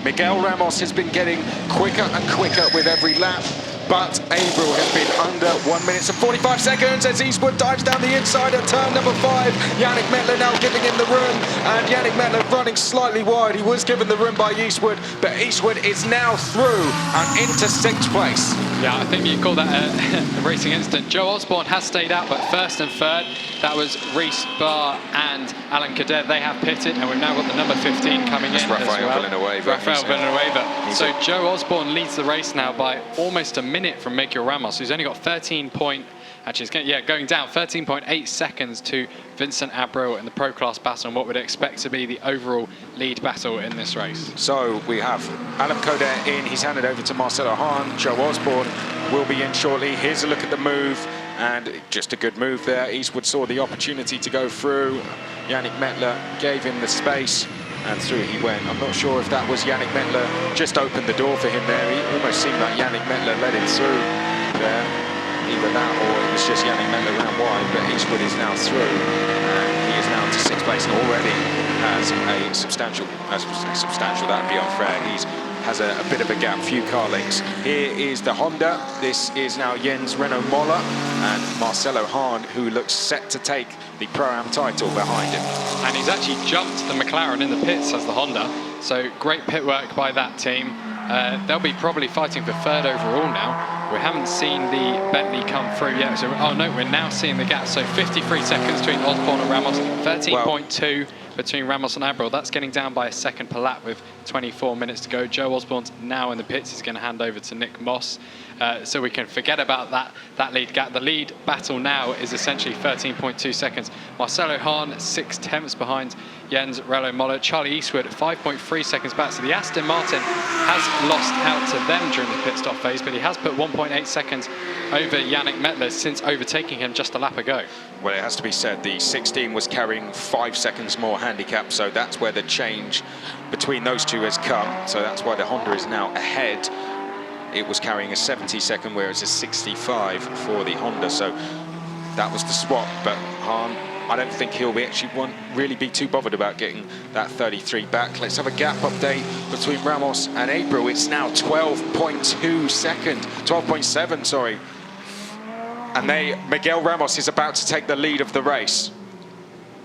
Miguel Ramos has been getting quicker and quicker with every lap, but Abreu has been under 1 minute and 45 seconds as Eastwood dives down the inside at turn number 5. Yannick Mettler now giving him the room, and Yannick Mettler running slightly wide. He was given the room by Eastwood, but Eastwood is now through and into 6th place. Yeah, I think you call that a racing incident. Joe Osborne has stayed out, but first and third, that was Reece Barr and Alan Cadet. They have pitted, and we've now got the number 15 coming in Rafael as well. Villanueva. Rafael Villanueva. So Joe Osborne leads the race now by almost a minute from Miguel Ramos, who's only got going down 13.8 seconds to Vincent Abreu in the Pro Class battle, and what we'd expect to be the overall lead battle in this race. So we have Alan Codet in, he's handed over to Marcelo Hahn. Joe Osborne will be in shortly. Here's a look at the move, and just a good move there. Eastwood saw the opportunity to go through. Yannick Mettler gave him the space, and through he went. I'm not sure if that was Yannick Mettler just opened the door for him there. It almost seemed like Yannick Mettler led him through there. Either that or it was just Yannick Mettler ran wide, but Eastwood is now through, and he is now into 6th place and already has a substantial, that'd be unfair. He has a bit of a gap, few car lengths. Here is the Honda. This is now Jens Renault Moller and Marcelo Hahn, who looks set to take the Pro-Am title behind him. And he's actually jumped the McLaren in the pits as the Honda, so great pit work by that team. They'll be probably fighting for 3rd overall now. We haven't seen the Bentley come through yet. So, oh no, we're now seeing the gap. So 53 seconds between Osborne and Ramos, 13.2 between Ramos and Abreu. That's getting down by a second per lap with 24 minutes to go. Joe Osborne's now in the pits. He's going to hand over to Nick Moss. So we can forget about that lead gap. The lead battle now is essentially 13.2 seconds. Marcelo Hahn 6 tenths behind Jens Renault Moller. Charlie Eastwood 5.3 seconds back. So the Aston Martin has lost out to them during the pit stop phase, but he has put 1.8 seconds over Yannick Mettler since overtaking him just a lap ago. Well, it has to be said, the 16 was carrying 5 seconds more handicap, so that's where the change between those two has come. So that's why the Honda is now ahead. It was carrying a 70-second, whereas a 65 for the Honda. So that was the swap. But Hahn, I don't think he'll really be too bothered about getting that 33 back. Let's have a gap update between Ramos and Abreu. It's now 12.7, sorry. And Miguel Ramos is about to take the lead of the race.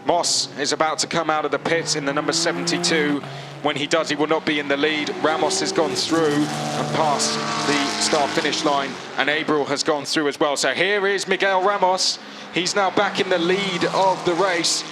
Moss is about to come out of the pits in the number 72. When he does, he will not be in the lead. Ramos has gone through and past the start-finish line, and Abreu has gone through as well. So here is Miguel Ramos. He's now back in the lead of the race.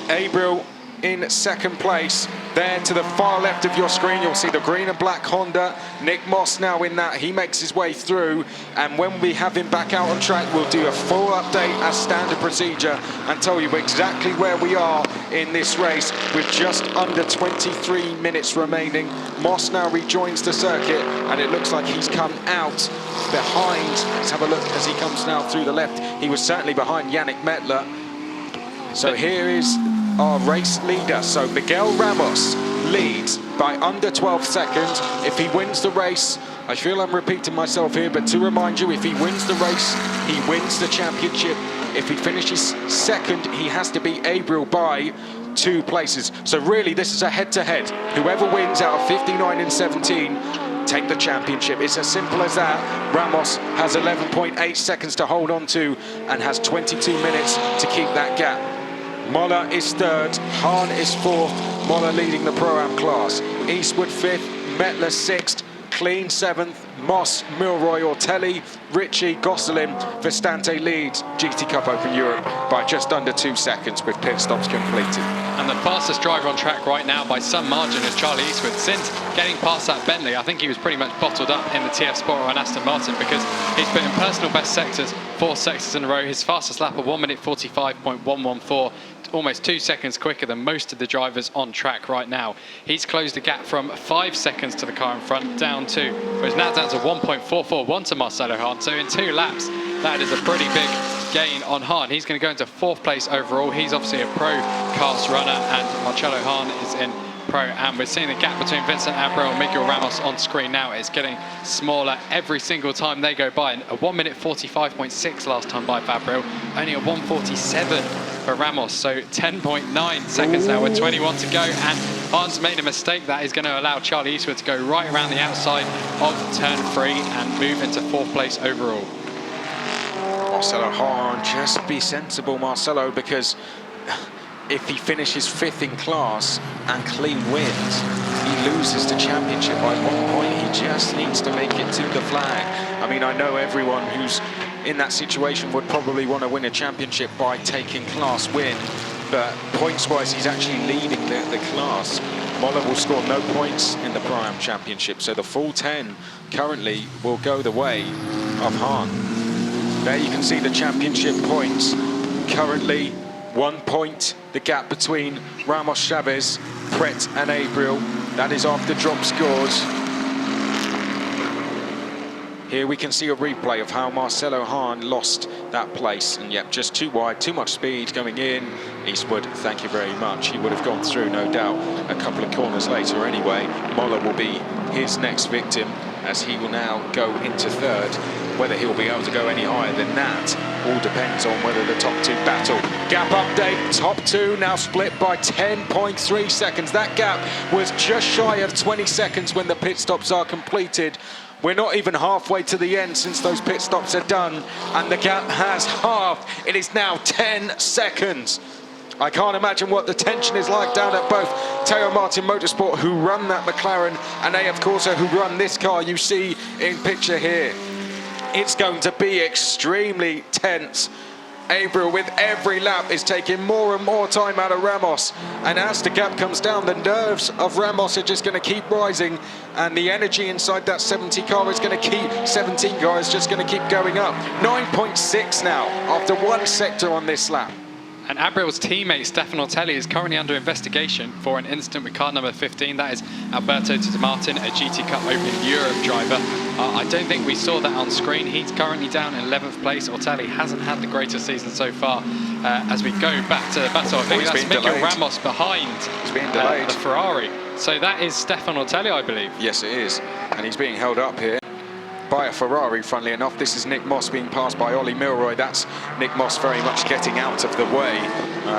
Abreu in 2nd place. There to the far left of your screen, you'll see the green and black Honda. Nick Moss now in that. He makes his way through, and when we have him back out on track, we'll do a full update as standard procedure and tell you exactly where we are in this race with just under 23 minutes remaining. Moss now rejoins the circuit, and it looks like he's come out behind. Let's have a look as he comes now through the left. He was certainly behind Yannick Mettler. So here is our race leader. So Miguel Ramos leads by under 12 seconds. If he wins the race, I feel I'm repeating myself here, but to remind you, if he wins the race, he wins the championship. If he finishes 2nd, he has to beat Abreu by 2 places. So really, this is a head-to-head. Whoever wins out of 59 and 17 take the championship. It's as simple as that. Ramos has 11.8 seconds to hold on to and has 22 minutes to keep that gap. Moller is third, Hahn is fourth, Moller leading the Pro-Am class. Eastwood fifth, Mettler sixth, Clean seventh, Moss, Milroy, Ortelli, Ritchie, Gosselin, Vestante leads GT Cup Open Europe by just under 2 seconds with pit stops completed. And the fastest driver on track right now by some margin is Charlie Eastwood. Since getting past that Bentley, I think he was pretty much bottled up in the TF Sport or an Aston Martin, because he's been in personal best sectors 4 sectors in a row. His fastest lap of 1 minute 45.114. Almost 2 seconds quicker than most of the drivers on track right now. He's closed the gap from 5 seconds to the car in front down to, well, it's now down to 1.441 to Marcelo Hahn. So in 2 laps, that is a pretty big gain on Hahn. He's going to go into 4th place overall. He's obviously a pro cast runner, and Marcelo Hahn is in pro. And we're seeing the gap between Vincent Abreu and Miguel Ramos on screen now. It's getting smaller every single time they go by. And a 1 minute 45.6 last time by Abreu, only a 1:47 for Ramos. So 10.9 seconds now with 21 to go. And Hahn's made a mistake that is going to allow Charlie Eastwood to go right around the outside of turn 3 and move into 4th place overall. Marcelo Hahn, just be sensible, Marcelo, because if he finishes 5th in class and Clean wins, he loses the championship by 1 point. He just needs to make it to the flag. I mean, I know everyone who's in that situation would probably want to win a championship by taking class win, but points-wise, he's actually leading the class. Moller will score no points in the Pro-Am Championship, so the full 10 currently will go the way of Hahn. There you can see the championship points. Currently 1 point, the gap between Ramos, Chavez, Pret and Abreu. That is after drop scores. Here we can see a replay of how Marcelo Hahn lost that place. And yep, just too wide, too much speed going in. Eastwood, thank you very much. He would have gone through, no doubt, a couple of corners later anyway. Moller will be his next victim, as he will now go into 3rd. Whether he'll be able to go any higher than that all depends on whether the top 2 battle. Gap update, top 2 now split by 10.3 seconds. That gap was just shy of 20 seconds when the pit stops are completed. We're not even halfway to the end since those pit stops are done, and the gap has halved. It is now 10 seconds. I can't imagine what the tension is like down at both Teo Martin Motorsport, who run that McLaren, and AF Corsa, who run this car you see in picture here. It's going to be extremely tense. Abreu, with every lap, is taking more and more time out of Ramos. And as the gap comes down, the nerves of Ramos are just going to keep rising. And the energy inside that 17 car is going to keep going up. 9.6 now, after 1 sector on this lap. And Abreu's teammate, Stefano Ortelli, is currently under investigation for an incident with car number 15. That is Alberto Di Martin, a GT Cup Open Europe driver. I don't think we saw that on screen. He's currently down in 11th place. Ortelli hasn't had the greatest season so far. As we go back to the battle, I think that's Miguel Ramos behind the Ferrari. So that is Stefano Ortelli, I believe. Yes, it is. And he's being held up here by a Ferrari, funnily enough. This is Nick Moss being passed by Ollie Milroy. That's Nick Moss very much getting out of the way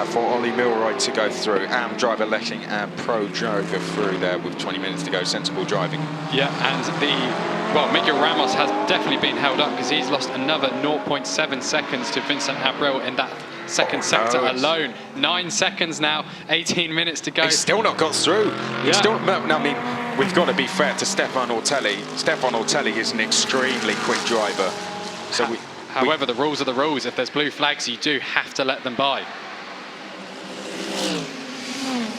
for Ollie Milroy to go through. Am driver letting a pro driver through there with 20 minutes to go. Sensible driving. Yeah, and Miguel Ramos has definitely been held up because he's lost another 0.7 seconds to Vincent Abreu in that second sector alone. 9 seconds now, 18 minutes to go. He's still not got through. He's still, I mean, we've got to be fair to Stefan Ortelli. Stefan Ortelli is an extremely quick driver. So however, the rules are the rules. If there's blue flags, you do have to let them by.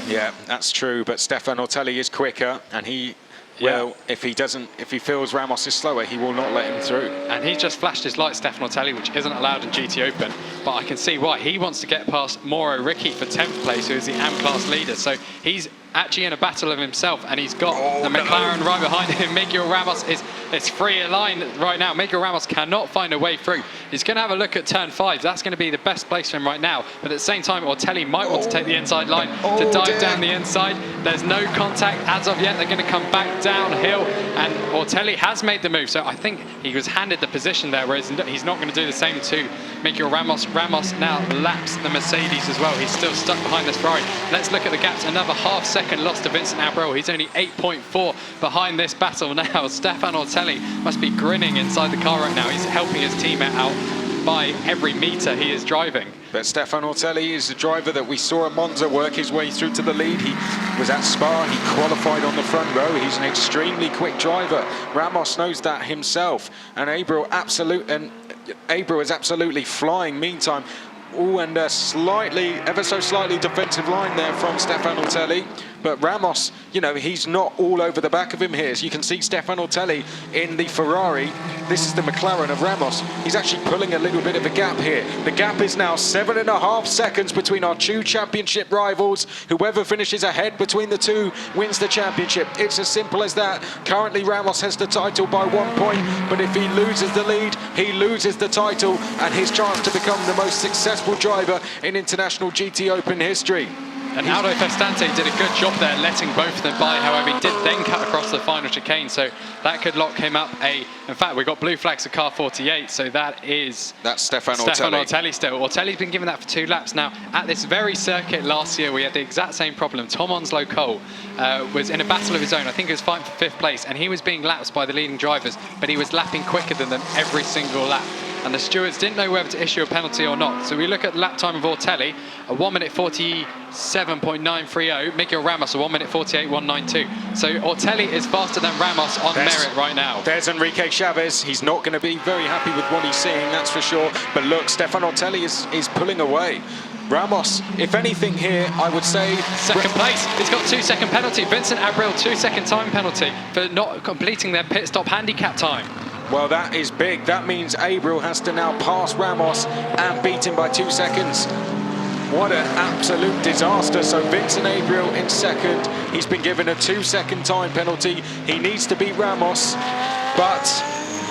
Yeah, that's true. But Stefan Ortelli is quicker, and he Well, if he feels Ramos is slower, he will not let him through. And he just flashed his light, Stefano Ortelli, which isn't allowed in GTOpen. But I can see why. He wants to get past Mauro Ricci for 10th place, who is the AM class leader. So he's actually in a battle of himself, and he's got the McLaren right behind him. Miguel Ramos is free in line right now. Miguel Ramos cannot find a way through. He's going to have a look at turn 5. That's going to be the best place for him right now. But at the same time, Ortelli might want to take the inside line to dive down the inside. There's no contact as of yet. They're going to come back downhill, and Ortelli has made the move. So I think he was handed the position there, whereas he's not going to do the same to Miguel Ramos. Ramos now laps the Mercedes as well. He's still stuck behind this Ferrari. Let's look at the gaps. Another half second second loss to Vincent Abril. He's only 8.4 behind this battle now. Stefan Ortelli must be grinning inside the car right now. He's helping his teammate out by every meter he is driving. But Stefan Ortelli is the driver that we saw at Monza work his way through to the lead. He was at Spa, he qualified on the front row. He's an extremely quick driver. Ramos knows that himself. And Abril is absolutely flying meantime. Oh, and a slightly, ever so slightly defensive line there from Stefan Ortelli. But Ramos, you know, he's not all over the back of him here. As you can see, Stefan Ortelli in the Ferrari. This is the McLaren of Ramos. He's actually pulling a little bit of a gap here. The gap is now 7.5 seconds between our two championship rivals. Whoever finishes ahead between the two wins the championship. It's as simple as that. Currently, Ramos has the title by 1 point, but if he loses the lead, he loses the title and his chance to become the most successful driver in international GTOpen history. And Aldo Festante did a good job there, letting both of them by. However, he did then cut across the final chicane, so that could lock him up. In fact, we got blue flags for car 48, so that's Stefan Ortelli still. Ortelli's been given that for 2 laps. Now, at this very circuit last year, we had the exact same problem. Tom Onslow Cole was in a battle of his own. I think he was fighting for 5th place, and he was being lapped by the leading drivers, but he was lapping quicker than them every single lap. And the stewards didn't know whether to issue a penalty or not. So we look at the lap time of Ortelli, a 1:47.930. Miguel Ramos, a 1:48.192. So Ortelli is faster than Ramos on merit right now. There's Enrique Chavez. He's not going to be very happy with what he's seeing, that's for sure. But look, Stefan Ortelli is pulling away. Ramos, if anything here, I would say... Second place. He's got 2-second penalty. Vincent Abril, 2-second time penalty for not completing their pit stop handicap time. Well, that is big. That means Abril has to now pass Ramos and beat him by 2 seconds. What an absolute disaster. So Vincent Abril in second. He's been given a 2-second time penalty. He needs to beat Ramos, but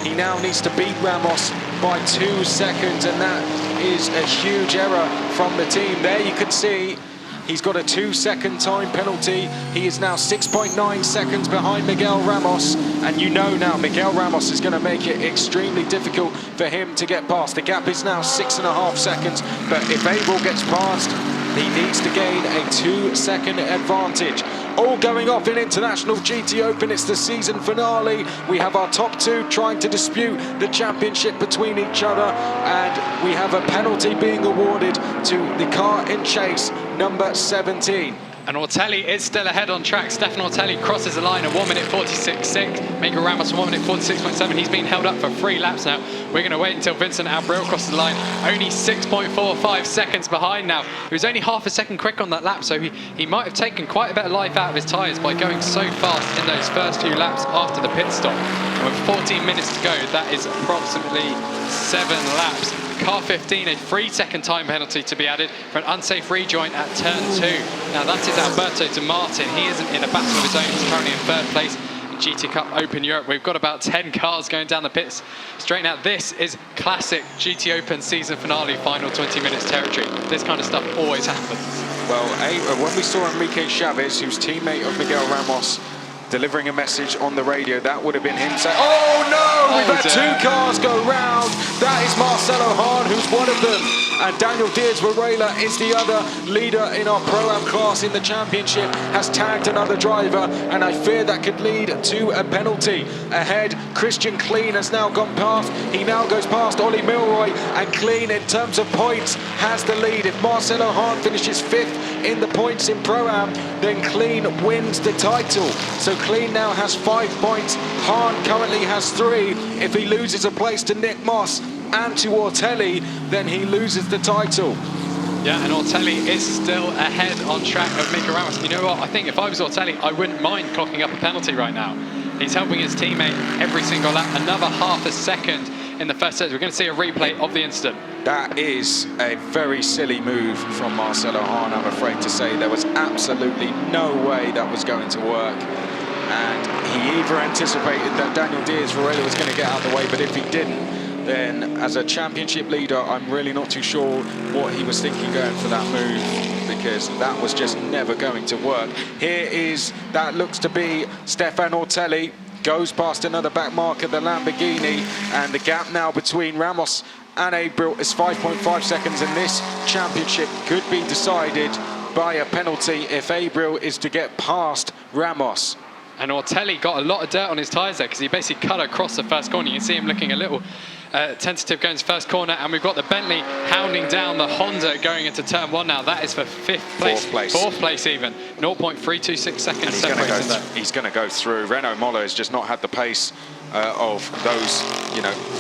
he now needs to beat Ramos by 2 seconds, and that is a huge error from the team. There you can see he's got a 2-second time penalty. He is now 6.9 seconds behind Miguel Ramos. And you know now Miguel Ramos is going to make it extremely difficult for him to get past. The gap is now 6.5 seconds. But if Abril gets past, he needs to gain a 2-second advantage. All going off in International GTOpen. It's the season finale. We have our top 2 trying to dispute the championship between each other. And we have a penalty being awarded to the car in chase, number 17. And Ortelli is still ahead on track. Stefan Ortelli crosses the line at 1:46.6. Miguel Ramos 1:46.7. He's been held up for 3 laps now. We're going to wait until Vincent Abril crosses the line. Only 6.45 seconds behind now. He was only half a second quick on that lap, so he might have taken quite a bit of life out of his tyres by going so fast in those first few laps after the pit stop. And with 14 minutes to go, that is approximately 7 laps. Car 15, a 3-second time penalty to be added for an unsafe rejoin at turn 2. Now that is Alberto De Martin. He isn't in a battle of his own. He's currently in 3rd place in GT Cup Open Europe. We've got about 10 cars going down the pits straight now. This is classic GTOpen season finale, final 20 minutes territory. This kind of stuff always happens. Well, when we saw Enrique Chavez, who's teammate of Miguel Ramos, delivering a message on the radio, that would have been him saying, oh no, we've had 2 cars go round. That is Marcelo Hahn, who's one of them. And Daniel Diaz-Varela is the other leader in our Pro-Am class in the championship, has tagged another driver, and I fear that could lead to a penalty. Ahead, Christian Kleen has now gone past. He now goes past Ollie Milroy, and Kleen, in terms of points, has the lead. If Marcelo Hahn finishes 5th in the points in Pro-Am, then Kleen wins the title. So Kleen now has 5 points. Hahn currently has 3. If he loses a place to Nick Moss and to Ortelli, then he loses the title. Yeah, and Ortelli is still ahead on track of Miguel Ramos. You know what? I think if I was Ortelli, I wouldn't mind clocking up a penalty right now. He's helping his teammate every single lap. Another half a second in the first set. We're going to see a replay of the incident. That is a very silly move from Marcelo Hahn, I'm afraid to say. There was absolutely no way that was going to work. And he either anticipated that Daniel Diaz-Varela was going to get out of the way, but if he didn't, then as a championship leader, I'm really not too sure what he was thinking going for that move, because that was just never going to work. That looks to be Stefan Ortelli, goes past another back marker, the Lamborghini, and the gap now between Ramos and Abril is 5.5 seconds, and this championship could be decided by a penalty if Abril is to get past Ramos. And Ortelli got a lot of dirt on his tyres there because he basically cut across the first corner. You can see him looking a little tentative going to first corner. And we've got the Bentley hounding down the Honda going into turn 1 now. That is for 5th place. 4th place. 4th place even. 0.326 seconds separating there. He's going to go through. Renault Moller has just not had the pace of those,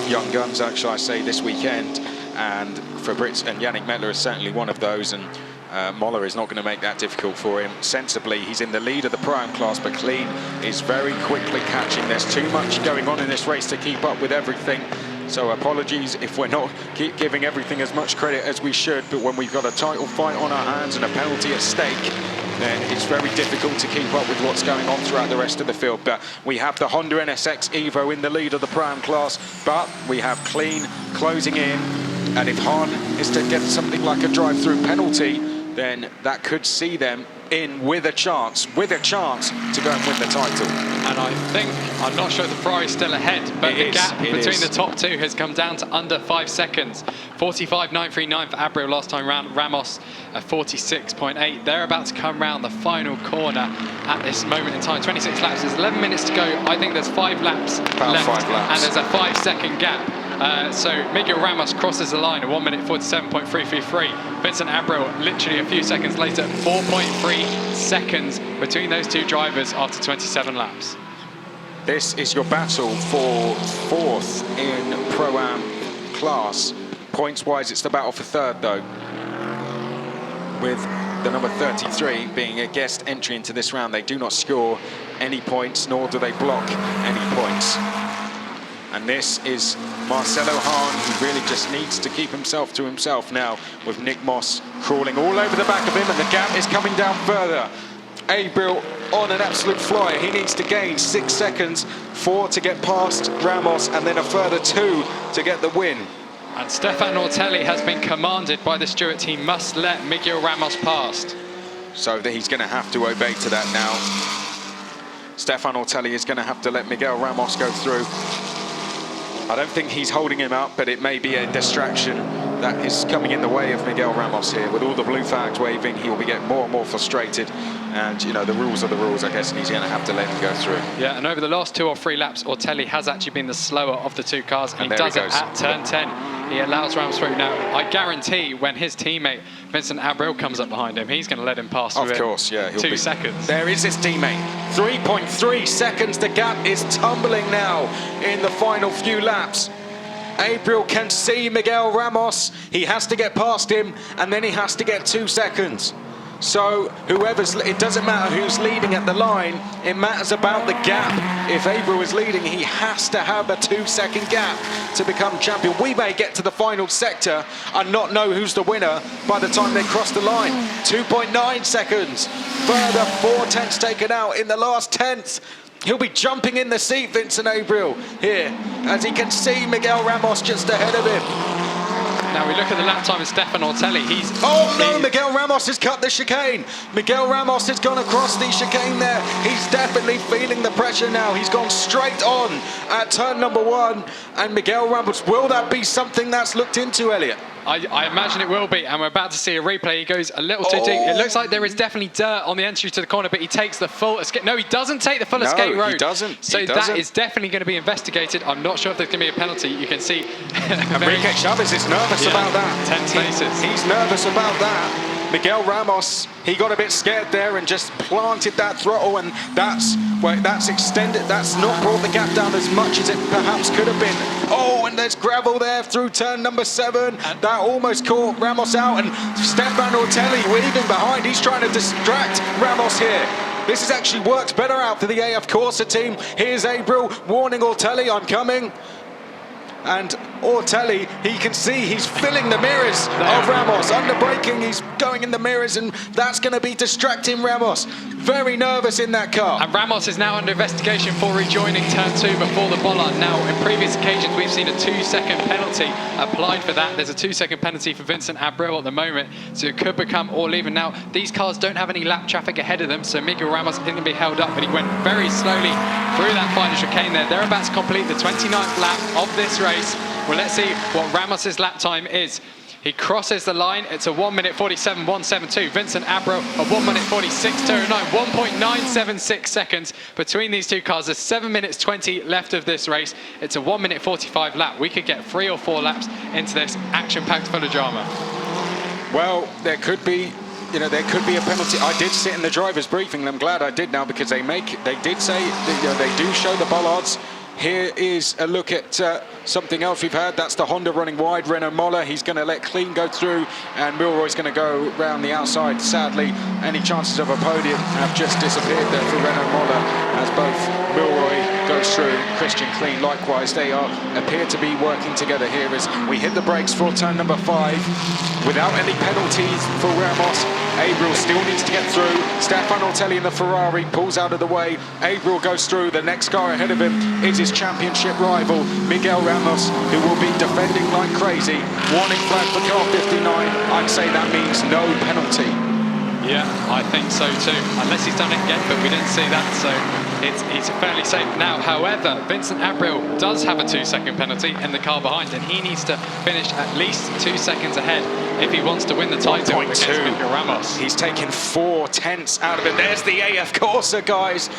young guns, shall I say, this weekend. And Fabrizio and Yannick Mettler is certainly one of those. And Moller is not going to make that difficult for him. Sensibly, he's in the lead of the Prime class, but Clean is very quickly catching. There's too much going on in this race to keep up with everything. So apologies if we're not giving everything as much credit as we should, but when we've got a title fight on our hands and a penalty at stake, then it's very difficult to keep up with what's going on throughout the rest of the field. But we have the Honda NSX Evo in the lead of the Prime class, but we have Clean closing in. And if Hahn is to get something like a drive-through penalty, then that could see them in with a chance to go and win the title. And I'm not sure if the Ferrari's still ahead, but the gap between the top two has come down to under 5 seconds. 45.939 for Abril last time round. Ramos at 46.8. They're about to come round the final corner at this moment in time. 26 laps, there's 11 minutes to go. I think there's 5 laps left, and there's a 5-second gap. So Miguel Ramos crosses the line at 1 minute 47.333. Vincent Abril literally a few seconds later, 4.3 seconds between those two drivers after 27 laps. This is your battle for 4th in Pro-Am class. Points-wise, it's the battle for 3rd, though, with the number 33 being a guest entry into this round. They do not score any points, nor do they block any points. And this is Marcelo Hahn, who really just needs to keep himself to himself now, with Nick Moss crawling all over the back of him, and the gap is coming down further. Abril on an absolute flyer. He needs to gain 6 seconds, 4 to get past Ramos, and then a further 2 to get the win. And Stefan Ortelli has been commanded by the stewards. He must let Miguel Ramos past. So that he's going to have to obey to that now. Stefan Ortelli is going to have to let Miguel Ramos go through. I don't think he's holding him up, but it may be a distraction that is coming in the way of Miguel Ramos here. With all the blue flags waving, he will be getting more and more frustrated. And, the rules are the rules, I guess, and he's going to have to let him go through. Yeah, and over the last 2 or 3 laps, Ortelli has actually been the slower of the 2 cars. And he does it at turn 10. He allows Ramos through. Now, I guarantee when his teammate, Vincent Abril, comes up behind him, he's going to let him pass Of course, yeah. 2 seconds. There is his teammate. 3.3 seconds. The gap is tumbling now in the final few laps. Abril can see Miguel Ramos. He has to get past him, and then he has to get 2 seconds. So it doesn't matter who's leading at the line, it matters about the gap. If Abril is leading, he has to have a 2-second gap to become champion. We may get to the final sector and not know who's the winner by the time they cross the line. 2.9 seconds. Further 4/10 taken out in the last 10th. He'll be jumping in the seat, Vincent Abril, here, as he can see Miguel Ramos just ahead of him. Now we look at the lap time of Stefan Ortelli. Miguel Ramos has cut the chicane. Miguel Ramos has gone across the chicane there. He's definitely feeling the pressure now. He's gone straight on at turn number 1. And Miguel Ramos, will that be something that's looked into, Elliot? I imagine it will be, and we're about to see a replay. He goes a little too deep. It looks like there is definitely dirt on the entry to the corner, but he takes the full escape. No, he doesn't take the full escape road. He doesn't. So that is definitely going to be investigated. I'm not sure if there's going to be a penalty. You can see Enrique Chavez is nervous about that. 10 spaces. He's nervous about that. Miguel Ramos, he got a bit scared there and just planted that throttle, and that's extended. That's not brought the gap down as much as it perhaps could have been. And there's gravel there through turn number 7. That almost caught Ramos out, and Stefan Ortelli weaving behind. He's trying to distract Ramos here. This has actually worked better out for the AF Corsa team. Here's Abril warning Ortelli, I'm coming. And Ortelli, he can see he's filling the mirrors of Ramos. Under braking, he's going in the mirrors, and that's going to be distracting Ramos. Very nervous in that car. And Ramos is now under investigation for rejoining turn 2 before the bollard. Now, in previous occasions, we've seen a 2-second penalty applied for that. There's a 2-second penalty for Vincent Abril at the moment, so it could become all even. Now, these cars don't have any lap traffic ahead of them, so Miguel Ramos isn't going to be held up, but he went very slowly through that final chicane there. They're about to complete the 29th lap of this race. Well, let's see what Ramos's lap time is. He crosses the line. It's a 1 minute 47.172. Vincent Abreu, a 1 minute 46.209. 1.976 seconds between these two cars. There's 7 minutes 20 left of this race. It's a 1 minute 45 lap. We could get 3 or 4 laps into this action-packed full of drama. Well, there could be, there could be a penalty. I did sit in the driver's briefing, and I'm glad I did now, because they did say, they do show the bollards. Here is a look at something else we've had. That's the Honda running wide. Renault Moller, he's going to let clean go through, and Milroy's going to go round the outside. Sadly, any chances of a podium have just disappeared there for Renault Moller, as both Milroy goes through, Christian Clean likewise. They appear to be working together here as we hit the brakes for turn number 5 without any penalties for Ramos. Abreu still needs to get through. Stefan Ortelli in the Ferrari pulls out of the way. Abreu goes through. The next car ahead of him is his championship rival, Miguel Ramos, who will be defending like crazy. Warning flag for car 59. I'd say that means no penalty. Yeah, I think so too. Unless he's done it again, but we didn't see that, so it's fairly safe now. However, Vincent Abreu does have a 2-second penalty in the car behind, and he needs to finish at least 2 seconds ahead if he wants to win the title against Miguel Ramos. He's taken 4 tenths out of it. There's the AF Corsa, guys.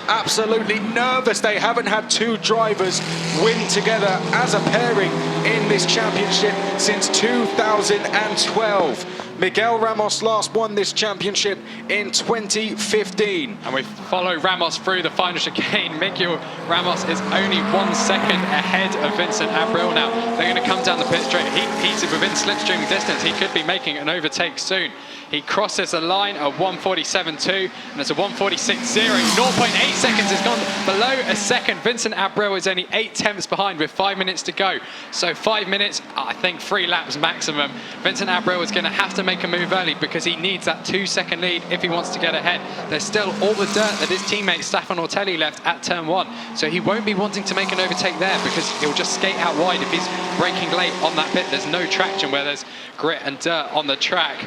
Absolutely nervous. They haven't had 2 drivers win together as a pairing in this championship since 2012. Miguel Ramos last won this championship in 2015. And we follow Ramos through the final chicane. Miguel Ramos is only 1 second ahead of Vincent Abreu now. They're going to come down the pit straight. He's within slipstream distance. He could be making an overtake soon. He crosses the line at 1:47.2, and it's a 1:46.0. 0.8 seconds has gone below a second. Vincent Abreu is only 8 tenths behind with 5 minutes to go. So 5 minutes, I think 3 laps maximum. Vincent Abreu is going to have to make a move early because he needs that 2-second lead if he wants to get ahead. There's still all the dirt that his teammate Stefan Ortelli left at turn 1. So he won't be wanting to make an overtake there because he'll just skate out wide if he's braking late on that pit. There's no traction where there's grit and dirt on the track.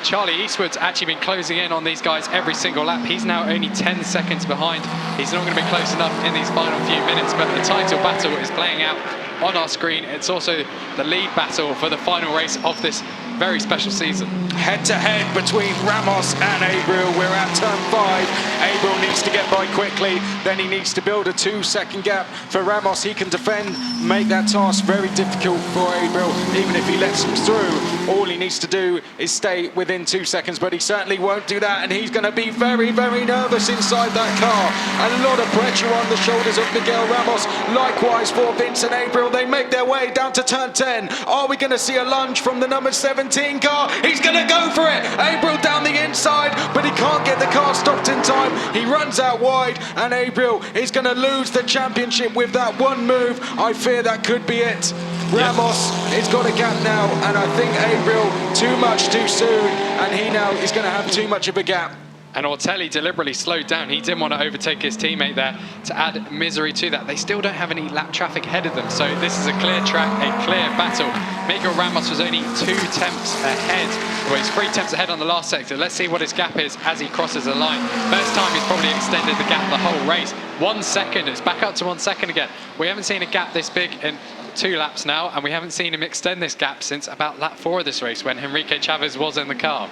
Charlie Eastwood's actually been closing in on these guys every single lap. He's now only 10 seconds behind. He's not going to be close enough in these final few minutes, but the title battle is playing out on our screen. It's also the lead battle for the final race of this very special season. Head-to-head between Ramos and Abreu. We're at turn 5. Abreu needs to get by quickly. Then he needs to build a 2-second gap. For Ramos, he can defend, make that task very difficult for Abreu. Even if he lets him through, all he needs to do is stay within 2 seconds, but he certainly won't do that, and he's going to be very, very nervous inside that car. A lot of pressure on the shoulders of Miguel Ramos. Likewise for Vincent Abreu. They make their way down to turn 10. Are we going to see a lunge from the number 17 car? He's going to go for it. Abreu down the inside, but he can't get the car stopped in time. He runs out wide, and Abreu is going to lose the championship with that one move. I fear that could be it. Ramos has got a gap now, and I think Abreu too much too soon, and he now is going to have too much of a gap. And Ortelli deliberately slowed down. He didn't want to overtake his teammate there to add misery to that. They still don't have any lap traffic ahead of them, so this is a clear track, a clear battle. Miguel Ramos was only 2 tenths ahead. Well, he's 3 tenths ahead on the last sector. Let's see what his gap is as he crosses the line. First time he's probably extended the gap the whole race. 1 second, it's back up to 1 second again. We haven't seen a gap this big in 2 laps now, and we haven't seen him extend this gap since about lap 4 of this race when Enrique Chavez was in the car.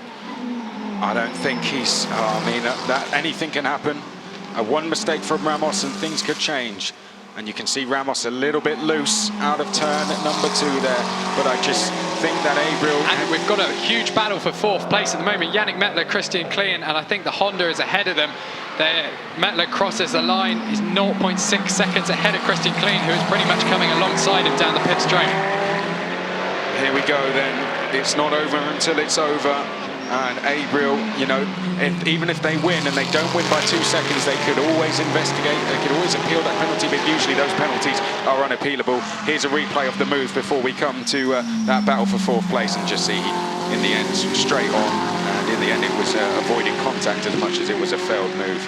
I don't think he's, that anything can happen. One mistake from Ramos and things could change. And you can see Ramos a little bit loose out of turn at number 2 there. But I just think that Abreu... And we've got a huge battle for 4th place at the moment. Yannick Mettler, Christian Clean, and I think the Honda is ahead of them. Mettler crosses the line. He's 0.6 seconds ahead of Christian Clean, who is pretty much coming alongside him down the pit straight. Here we go then. It's not over until it's over. And Abreu, even if they win and they don't win by 2 seconds, they could always investigate, they could always appeal that penalty, but usually those penalties are unappealable. Here's a replay of the move before we come to that battle for 4th place and just see, in the end, straight on. And in the end, it was avoiding contact as much as it was a failed move.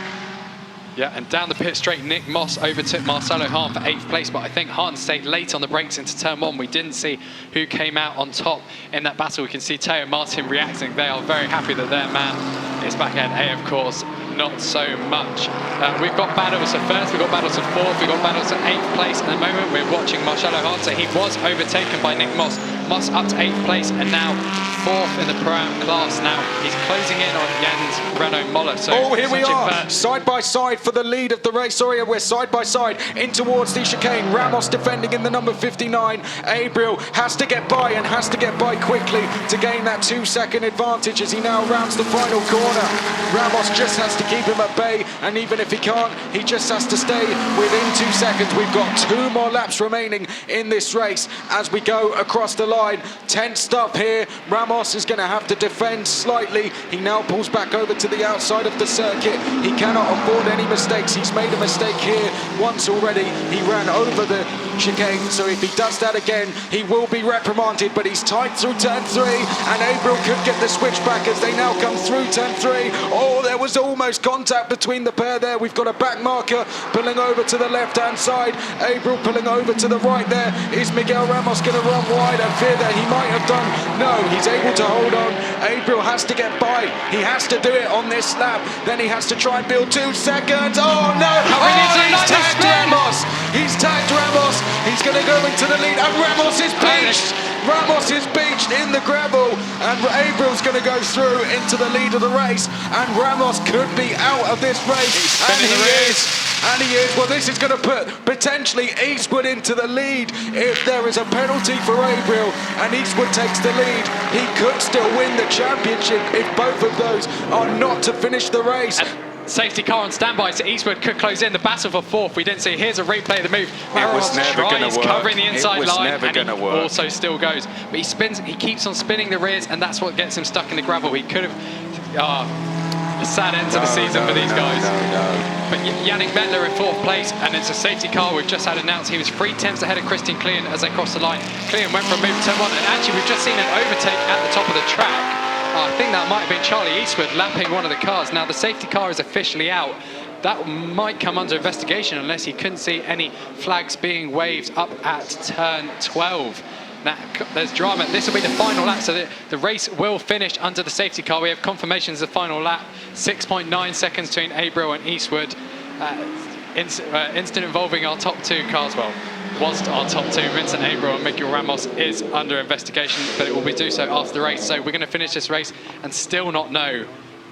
Yeah, and down the pit straight, Nick Moss overtook Marcelo Hahn for 8th place, but I think Hahn stayed late on the brakes into turn 1. We didn't see who came out on top in that battle. We can see Teo Martin reacting. They are very happy that their man is back ahead. Of course, not so much. We've got battles at 1st, we've got battles at 4th, we've got battles at 8th place. At the moment, we're watching Marcelo Hahn, so he was overtaken by Nick Moss Moss up to 8th place and now 4th in the Pro-Am class. Now he's closing in on Jens Renault Moller. So here we are, side by side for the lead of the race. Sorry, we're side by side in towards the chicane. Ramos defending in the number 59. Abril has to get by and has to get by quickly to gain that 2-second advantage as he now rounds the final corner. Ramos just has to keep him at bay, and even if he can't, he just has to stay within 2 seconds. We've got 2 more laps remaining in this race as we go across the line. Tense stuff here. Ramos is going to have to defend slightly. He now pulls back over to the outside of the circuit. He cannot afford any mistakes. He's made a mistake here once already. He ran over the chicane, so if he does that again, he will be reprimanded, but he's tight through turn 3, and Abril could get the switch back as they now come through turn 3. Oh, there was almost contact between the pair there. We've got a back marker pulling over to the left-hand side. Abril pulling over to the right there. Is Miguel Ramos going to run wide? I fear that he might have done. No, he's able to hold on. Abril has to get by. He has to do it on this lap. Then he has to try and build 2 seconds. Oh, no! He's tagged Ramos! He's tagged Ramos! He's going to go into the lead, and Ramos is beached! Ramos is beached in the gravel, and Abril's going to go through into the lead of the race, and Ramos could be out of this race, and he is. And he is. Well, this is going to put potentially Eastwood into the lead. If there is a penalty for Abril and Eastwood takes the lead, he could still win the championship if both of those are not to finish the race. Safety car on standby, so Eastwood could close in the battle for 4th. We didn't see. Here's a replay of the move. It was never going to work. Covering the inside line, and he work. also still goes. But he spins. He keeps on spinning the rears, and that's what gets him stuck in the gravel. He could have. A sad end to the season for these guys. But Yannick Mettler in 4th place, and it's a safety car we've just had announced. He was 3 tenths ahead of Christian Klein as they crossed the line. Klein went for a move turn 1, and actually we've just seen an overtake at the top of the track. I think that might have been Charlie Eastwood lapping one of the cars. Now the safety car is officially out. That might come under investigation unless he couldn't see any flags being waved up at turn 12. Now, there's drama. This will be the final lap, so the race will finish under the safety car. We have confirmations of the final lap. 6.9 seconds between Abril and Eastwood. Incident involving our top 2 cars. Well, was our top 2, Vincent Abril and Miguel Ramos, is under investigation, but it will be do so after the race. So we're going to finish this race and still not know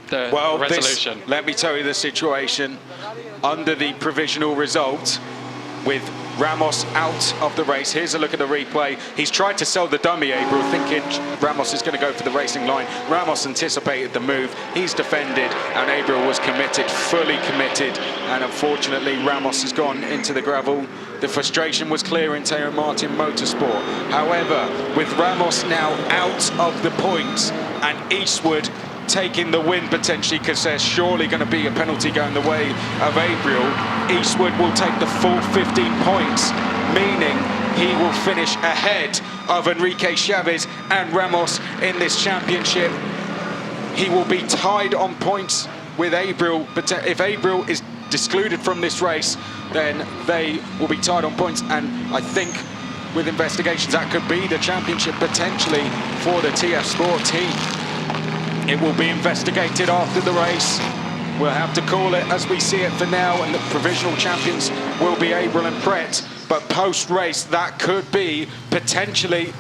the resolution. Let me tell you the situation. Under the provisional result, with Ramos out of the race. Here's a look at the replay. He's tried to sell the dummy, Abril, thinking Ramos is going to go for the racing line. Ramos anticipated the move. He's defended, and Abril was committed, fully committed. And unfortunately, Ramos has gone into the gravel. The frustration was clear in Teo Martin Motorsport. However, with Ramos now out of the points and Eastwood taking the win potentially, because there's surely going to be a penalty going the way of Abril, Eastwood will take the full 15 points, meaning he will finish ahead of Enrique Chavez and Ramos in this championship. He will be tied on points with Abril, but if Abril is excluded from this race, then they will be tied on points, and I think with investigations that could be the championship potentially for the TF Sport team. It will be investigated after the race. We'll have to call it as we see it for now, and the provisional champions will be Abril and Pret. But post-race, that could be potentially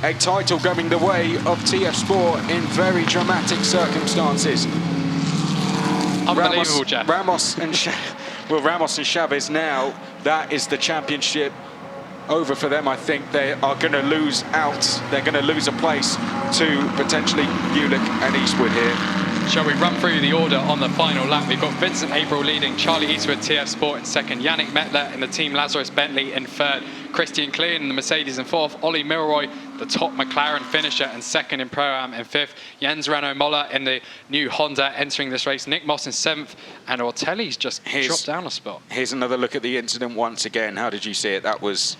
a title going the way of TF Sport in very dramatic circumstances. Unbelievable, Jeff. Ramos and Chavez now, that is the championship over for them. I think they are going to lose out. They're going to lose a place to potentially Ulick and Eastwood here. Shall we run through the order on the final lap? We've got Vincent Abril leading, Charlie Eastwood, TF Sport in 2nd, Yannick Mettler in the team Lazarus Bentley in 3rd, Christian Klein in the Mercedes in 4th, Ollie Milroy, the top McLaren finisher, and 2nd in Pro-Am in 5th, Jens Renault Moller in the new Honda entering this race, Nick Moss in 7th, and Ortelli's just dropped down a spot. Here's another look at the incident once again. How did you see it? That was...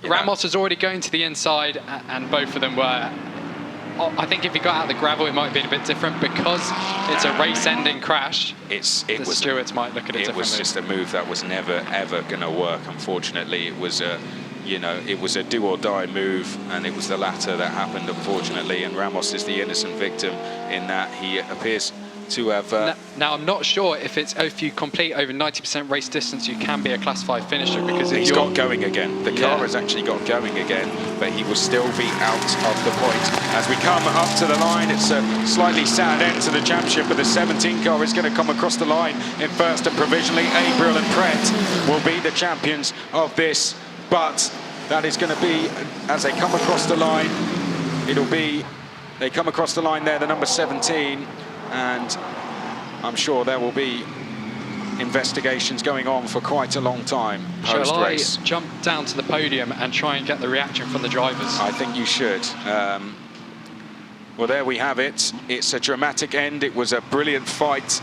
Ramos was already going to the inside, and both of them were... I think if he got out of the gravel, it might have been a bit different because it's a race-ending crash. The stewards might look at it differently. It was just a move that was never, ever going to work. Unfortunately, it was a, it was a do-or-die move, and it was the latter that happened, unfortunately. And Ramos is the innocent victim in that he appears to have... Now, I'm not sure if you complete over 90% race distance, you can be a Class 5 finisher, because if he's got going again. The car has actually got going again, but he will still be out of the point. As we come up to the line, it's a slightly sad end to the championship, but the 17 car is going to come across the line in first, and provisionally Abriel and Pret will be the champions of this. But that is going to be, as they come across the line, they come across the line there, the number 17, and I'm sure there will be investigations going on for quite a long time post-race. Shall I jump down to the podium and try and get the reaction from the drivers? I think you should. Well, there we have it. It's a dramatic end. It was a brilliant fight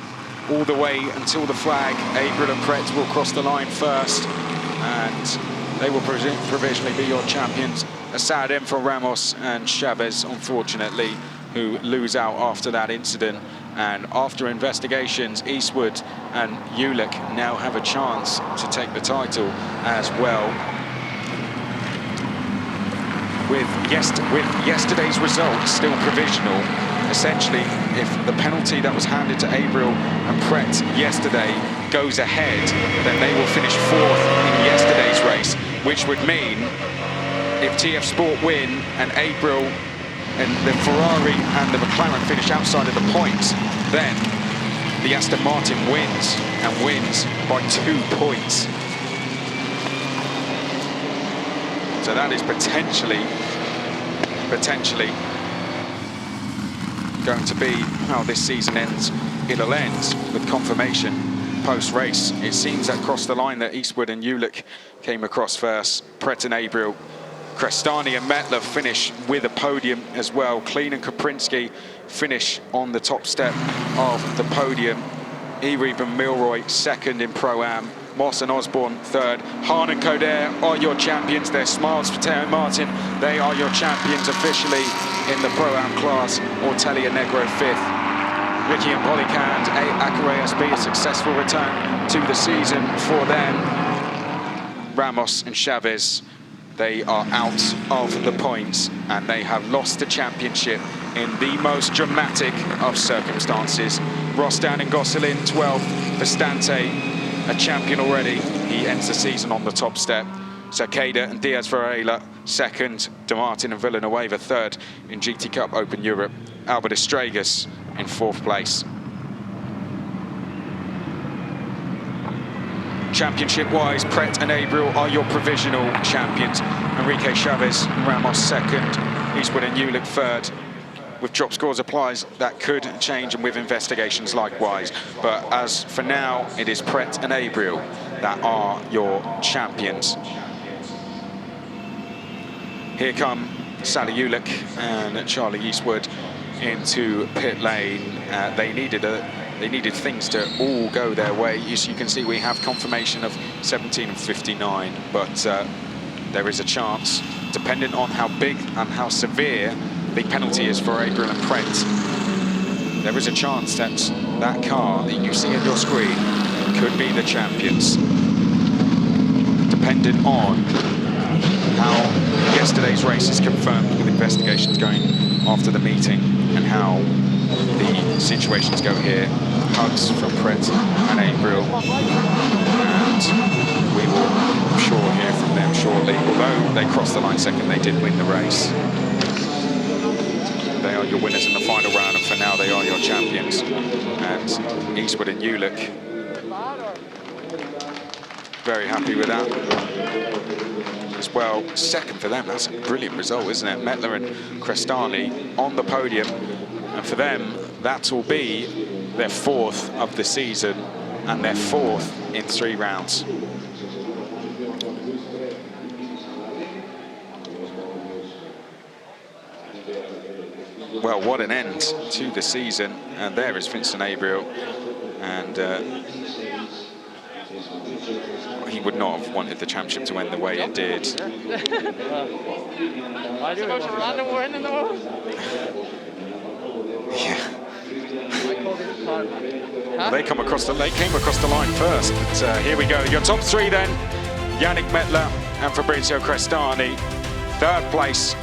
all the way until the flag. Abriel and Pret will cross the line first, and they will provisionally be your champions. A sad end for Ramos and Chavez, unfortunately, who lose out after that incident. And after investigations, Eastwood and Ulick now have a chance to take the title as well. With yesterday's result still provisional, essentially, if the penalty that was handed to Abriel and Pret yesterday goes ahead, then they will finish 4th in yesterday's race, which would mean if TF Sport win and Abriel and the Ferrari and the Mclaren finish outside of the points, then the Aston Martin wins, and wins by 2 points. So that is potentially going to be how this season ends. It'll end with confirmation post-race. It seems that across the line that Eastwood and Ulick came across first. Pret and Abriel, Crestani and Mettler finish with a podium as well. Klein and Koprinski finish on the top step of the podium. Ereb and Milroy second in Pro-Am. Moss and Osborne third. Hahn and Coder are your champions. Their smiles for Teo Martin. They are your champions officially in the Pro-Am class. Ortelli and Negro fifth. Ricky and Polycand, Akare SB, a successful return to the season for them. Ramos and Chavez, they are out of the points, and they have lost the championship in the most dramatic of circumstances. Rostan and Gosselin 12th. Bastante, a champion already. He ends the season on the top step. Sakeda and Diaz Varela second. De Martin and Villanueva third in GT Cup Open Europe. Albert Estragas in 4th place. Championship-wise, Pret and Abriel are your provisional champions. Enrique Chavez and Ramos second. Eastwood and Ulick third. With drop scores applies, that could change, and with investigations likewise. But as for now, it is Pret and Abriel that are your champions. Here come Sally Ulick and Charlie Eastwood into pit lane. They needed things to all go their way. As you can see, we have confirmation of 17 and 59, but there is a chance, depending on how big and how severe the penalty is for Abriel and Pret, there is a chance that that car that you see on your screen could be the champions, depending on how yesterday's race is confirmed with investigations going after the meeting and how the situations go here. Hugs from Pret and Abriel, and we will, I'm sure, hear from them shortly. Although they crossed the line second, they did win the race. They are your winners in the final round, and for now they are your champions. And Eastwood and Ulick, very happy with that as well. Second for them, that's a brilliant result, isn't it? Mettler and Crestani on the podium, and for them, that will be their 4th of the season and their 4th in 3 rounds. Well, what an end to the season. And there is Vincent Abriel, and he would not have wanted the championship to end the way it did. Yeah. Well, they came across the line first, but here we go. Your top 3 then: Yannick Mettler and Fabrizio Crestani. 3rd place,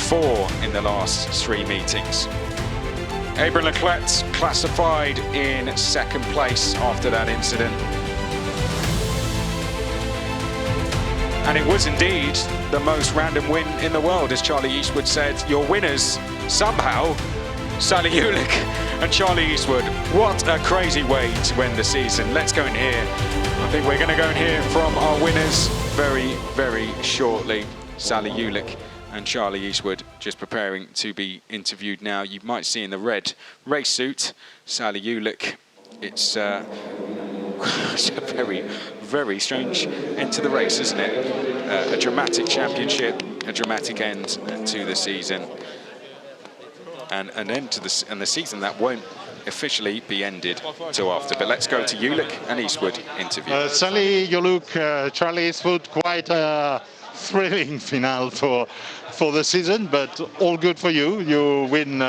4 in the last 3 meetings. Abraham Leclerc classified in second place after that incident. And it was indeed the most random win in the world, as Charlie Eastwood said. Your winners, somehow, Sally Ulick and Charlie Eastwood. What a crazy way to end the season. Let's go and hear. I think we're going to go and hear from our winners very, very shortly. Sally Ulick and Charlie Eastwood just preparing to be interviewed now. You might see in the red race suit, Sally Ulick. It's a very, very strange end to the race, isn't it? A dramatic championship, a dramatic end to the season, and an end to the season that won't officially be ended till after. But let's go to Ulick and Eastwood interview. Sally Ulick, Charlie Eastwood, quite a thrilling finale for the season, but all good for you. You win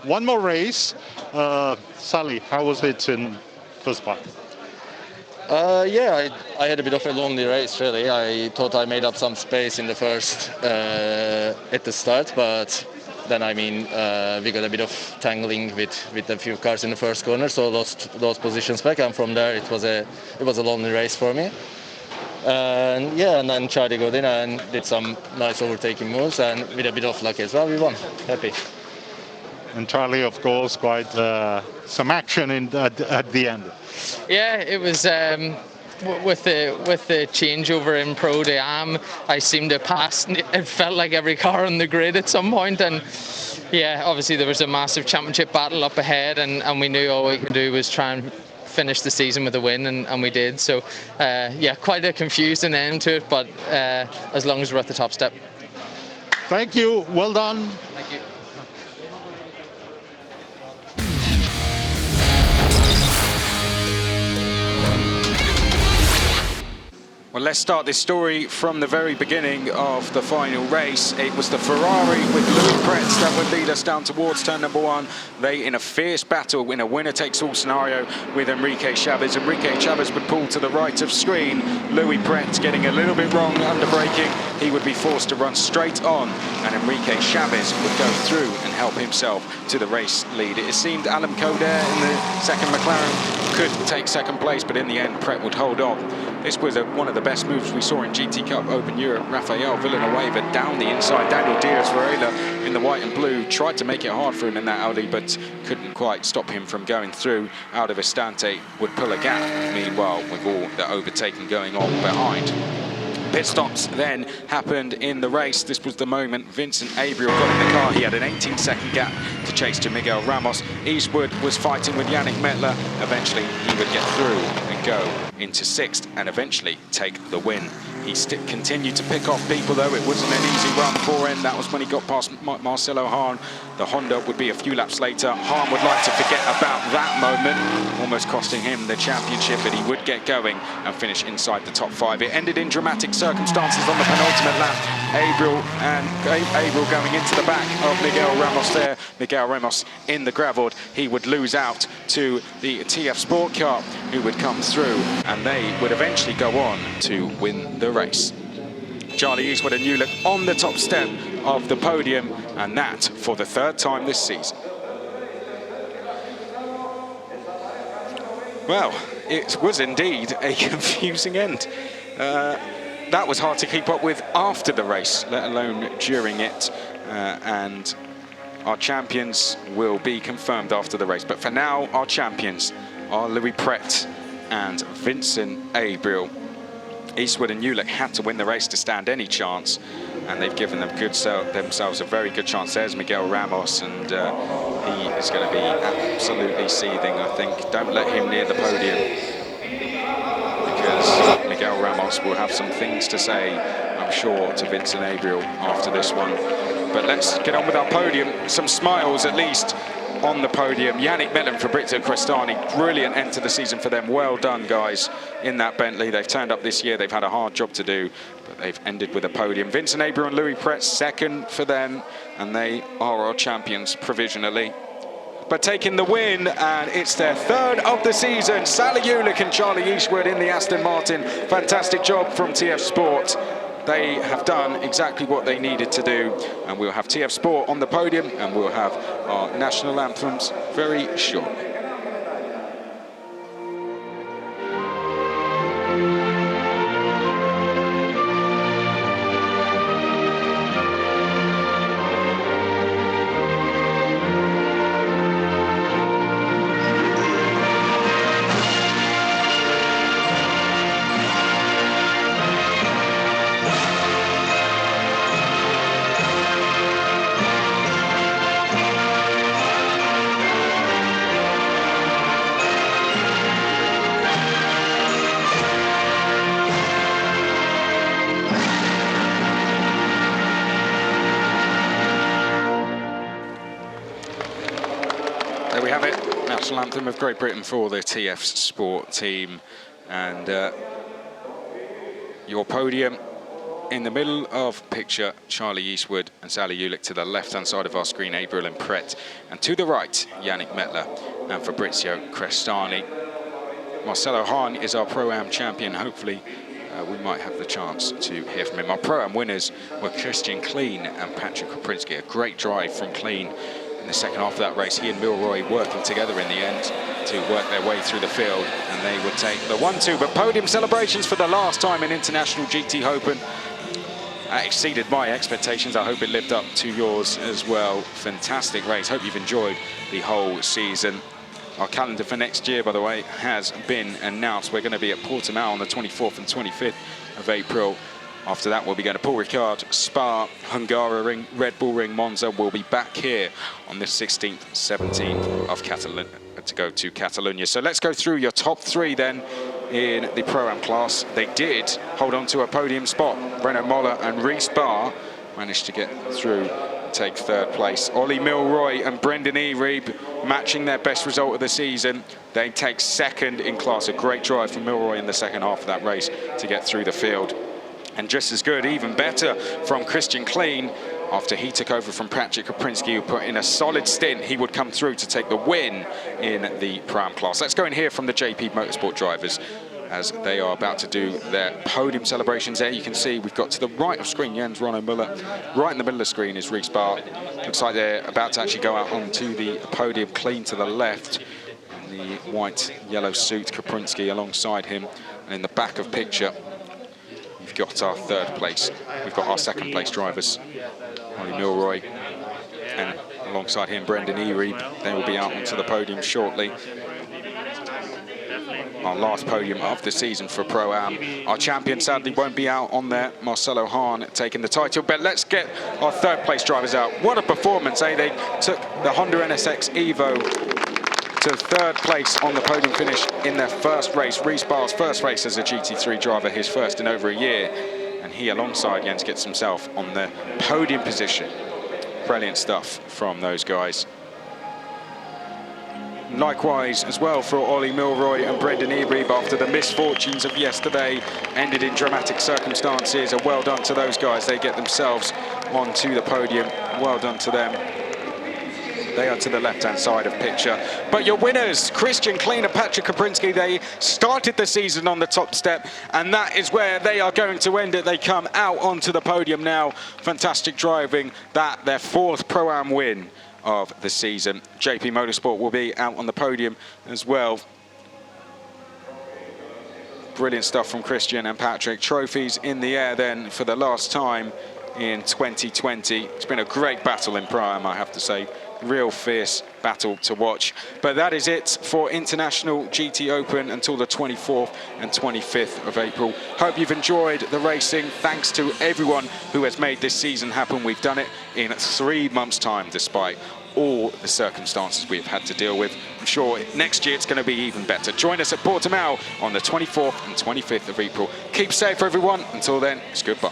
one more race. Sally, how was it in first part? Yeah, I had a bit of a lonely race, really. I thought I made up some space in the first at the start, but then, I mean, we got a bit of tangling with a few cars in the first corner, so lost those positions back, and from there it was a lonely race for me. And yeah, and then Charlie got in and did some nice overtaking moves, and with a bit of luck as well, we won. Happy. And Charlie, of course, quite some action at the end. Yeah, it was with the changeover in Pro Am. I seemed to pass. It felt like every car on the grid at some point, and yeah, obviously there was a massive championship battle up ahead, and we knew all we could do was try and finish the season with a win, and we did. So yeah, quite a confusing end to it, but as long as we're at the top step. Thank you. Well done. Thank you. Well, let's start this story from the very beginning of the final race. It was the Ferrari with Louis Pretz that would lead us down towards turn number one. They in a fierce battle in a winner-takes-all scenario with Enrique Chavez. Enrique Chavez would pull to the right of screen. Louis Pretz getting a little bit wrong under braking. He would be forced to run straight on, and Enrique Chavez would go through and help himself to the race lead. It seemed Alan Coder in the second McLaren could take second place, but in the end, Pret would hold on. This was one of the best moves we saw in GT Cup Open Europe. Rafael Villanueva down the inside. Daniel Diaz Varela in the white and blue tried to make it hard for him in that Audi, but couldn't quite stop him from going through. Aldo Estante would pull a gap, meanwhile, with all the overtaking going on behind. Pit stops then happened in the race. This was the moment Vincent Abriel got in the car. He had an 18-second gap to chase to Miguel Ramos. Eastwood was fighting with Yannick Mettler. Eventually, he would get through and go into sixth and eventually take the win. He continued to pick off people, though. It wasn't an easy run for him. That was when he got past Marcelo Hahn. The Honda would be a few laps later. Hahn would like to forget about that moment, almost costing him the championship, but he would get going and finish inside the top five. It ended in dramatic circumstances on the penultimate lap. Abriel going into the back of Miguel Ramos there. Miguel Ramos in the gravel. He would lose out to the TF Sport Car, who would come through, and they would eventually go on to win the race. Charlie Eastwood and Ulick on the top step of the podium, and that for the third time this season. Well, it was indeed a confusing end. That was hard to keep up with after the race, let alone during it. And our champions will be confirmed after the race. But for now, our champions are Louis Pret and Vincent Abriel. Eastwood and Ulick had to win the race to stand any chance, and they've given themselves a very good chance. There's Miguel Ramos, and he is going to be absolutely seething, I think. Don't let him near the podium, because Miguel Ramos will have some things to say, I'm sure, to Vincent Abriel after this one. But let's get on with our podium. Some smiles, at least, on the podium. Yannick Mettler and Fabrizio Crestani, brilliant end to the season for them. Well done, guys, in that Bentley. They've turned up this year. They've had a hard job to do, but they've ended with a podium. Vincent Abriel and Louis Pret, second for them, and they are our champions provisionally. But taking the win, and it's their third of the season. Sally Ulick and Charlie Eastwood in the Aston Martin. Fantastic job from TF Sport. they have done exactly what they needed to do, and we'll have TF Sport on the podium, and we'll have our national anthems very shortly. There we have it, national anthem of Great Britain for the TF Sport team. And your podium in the middle of picture, Charlie Eastwood and Sally Ulick. To the left-hand side of our screen, Abriel and Pret. And to the right, Yannick Mettler and Fabrizio Crestani. Marcelo Hahn is our Pro-Am champion. Hopefully, we might have the chance to hear from him. Our Pro-Am winners were Christian Kleen and Patrick Koprinski. A great drive from Kleen in the second half of that race. He and Milroy working together in the end to work their way through the field, and they would take the 1-2. But podium celebrations for the last time in International GTOpen. Exceeded my expectations. I hope it lived up to yours as well. Fantastic race. Hope you've enjoyed the whole season. Our calendar for next year, by the way, has been announced. We're going to be at Portimao on the 24th and 25th of April. After that, we'll be going to Paul Ricard, Spa, Hungaroring, Red Bull Ring, Monza. We'll be back here on the 16th, 17th of Catalonia to go to Catalonia. So let's go through your top three then in the Pro-Am class. They did hold on to a podium spot. Brenno Moller and Reece Barr managed to get through and take third place. Ollie Milroy and Brendan Erebe matching their best result of the season. They take second in class. A great drive from Milroy in the second half of that race to get through the field. And just as good, even better, from Christian Kleen after he took over from Patrick Koprinski, who put in a solid stint. He would come through to take the win in the Pro-Am class. Let's go and hear from the JP Motorsport drivers as they are about to do their podium celebrations there. You can see we've got to the right of screen Jens Ronno Müller. Right in the middle of the screen is Reece Barr. Looks like they're about to actually go out onto the podium. Kleen to the left in the white yellow suit, Koprinski alongside him. And in the back of picture, we've got our third place. We've got our second place drivers, Ollie Milroy, and alongside him, Brendan Erebe. They will be out onto the podium shortly. Our last podium of the season for Pro-Am. Our champion sadly won't be out on there. Marcelo Hahn taking the title. But let's get our third place drivers out. What a performance, eh? They took the Honda NSX Evo to third place on the podium finish in their first race. Reece Barr's first race as a GT3 driver, his first in over a year. And he, alongside Jens, gets himself on the podium position. Brilliant stuff from those guys. Likewise as well for Ollie Milroy and Brendan Erebe after the misfortunes of yesterday, ended in dramatic circumstances. And well done to those guys. They get themselves onto the podium. Well done to them. They are to the left-hand side of picture. But your winners, Christian Kleen and Patrick Koprinski, they started the season on the top step, and that is where they are going to end it. They come out onto the podium now. Fantastic driving. That their fourth Pro-Am win of the season. JP Motorsport will be out on the podium as well. Brilliant stuff from Christian and Patrick. Trophies in the air then for the last time in 2020. It's been a great battle in Pro-Am, I have to say. Real fierce battle to watch. But that is it for International GTOpen until the 24th and 25th of April. Hope you've enjoyed the racing. Thanks to everyone who has made this season happen. We've done it in 3 months' time, despite all the circumstances we've had to deal with. I'm sure next year it's going to be even better. Join us at Portimao on the 24th and 25th of April. Keep safe, everyone. Until then, it's goodbye.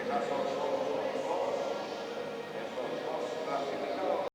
Caso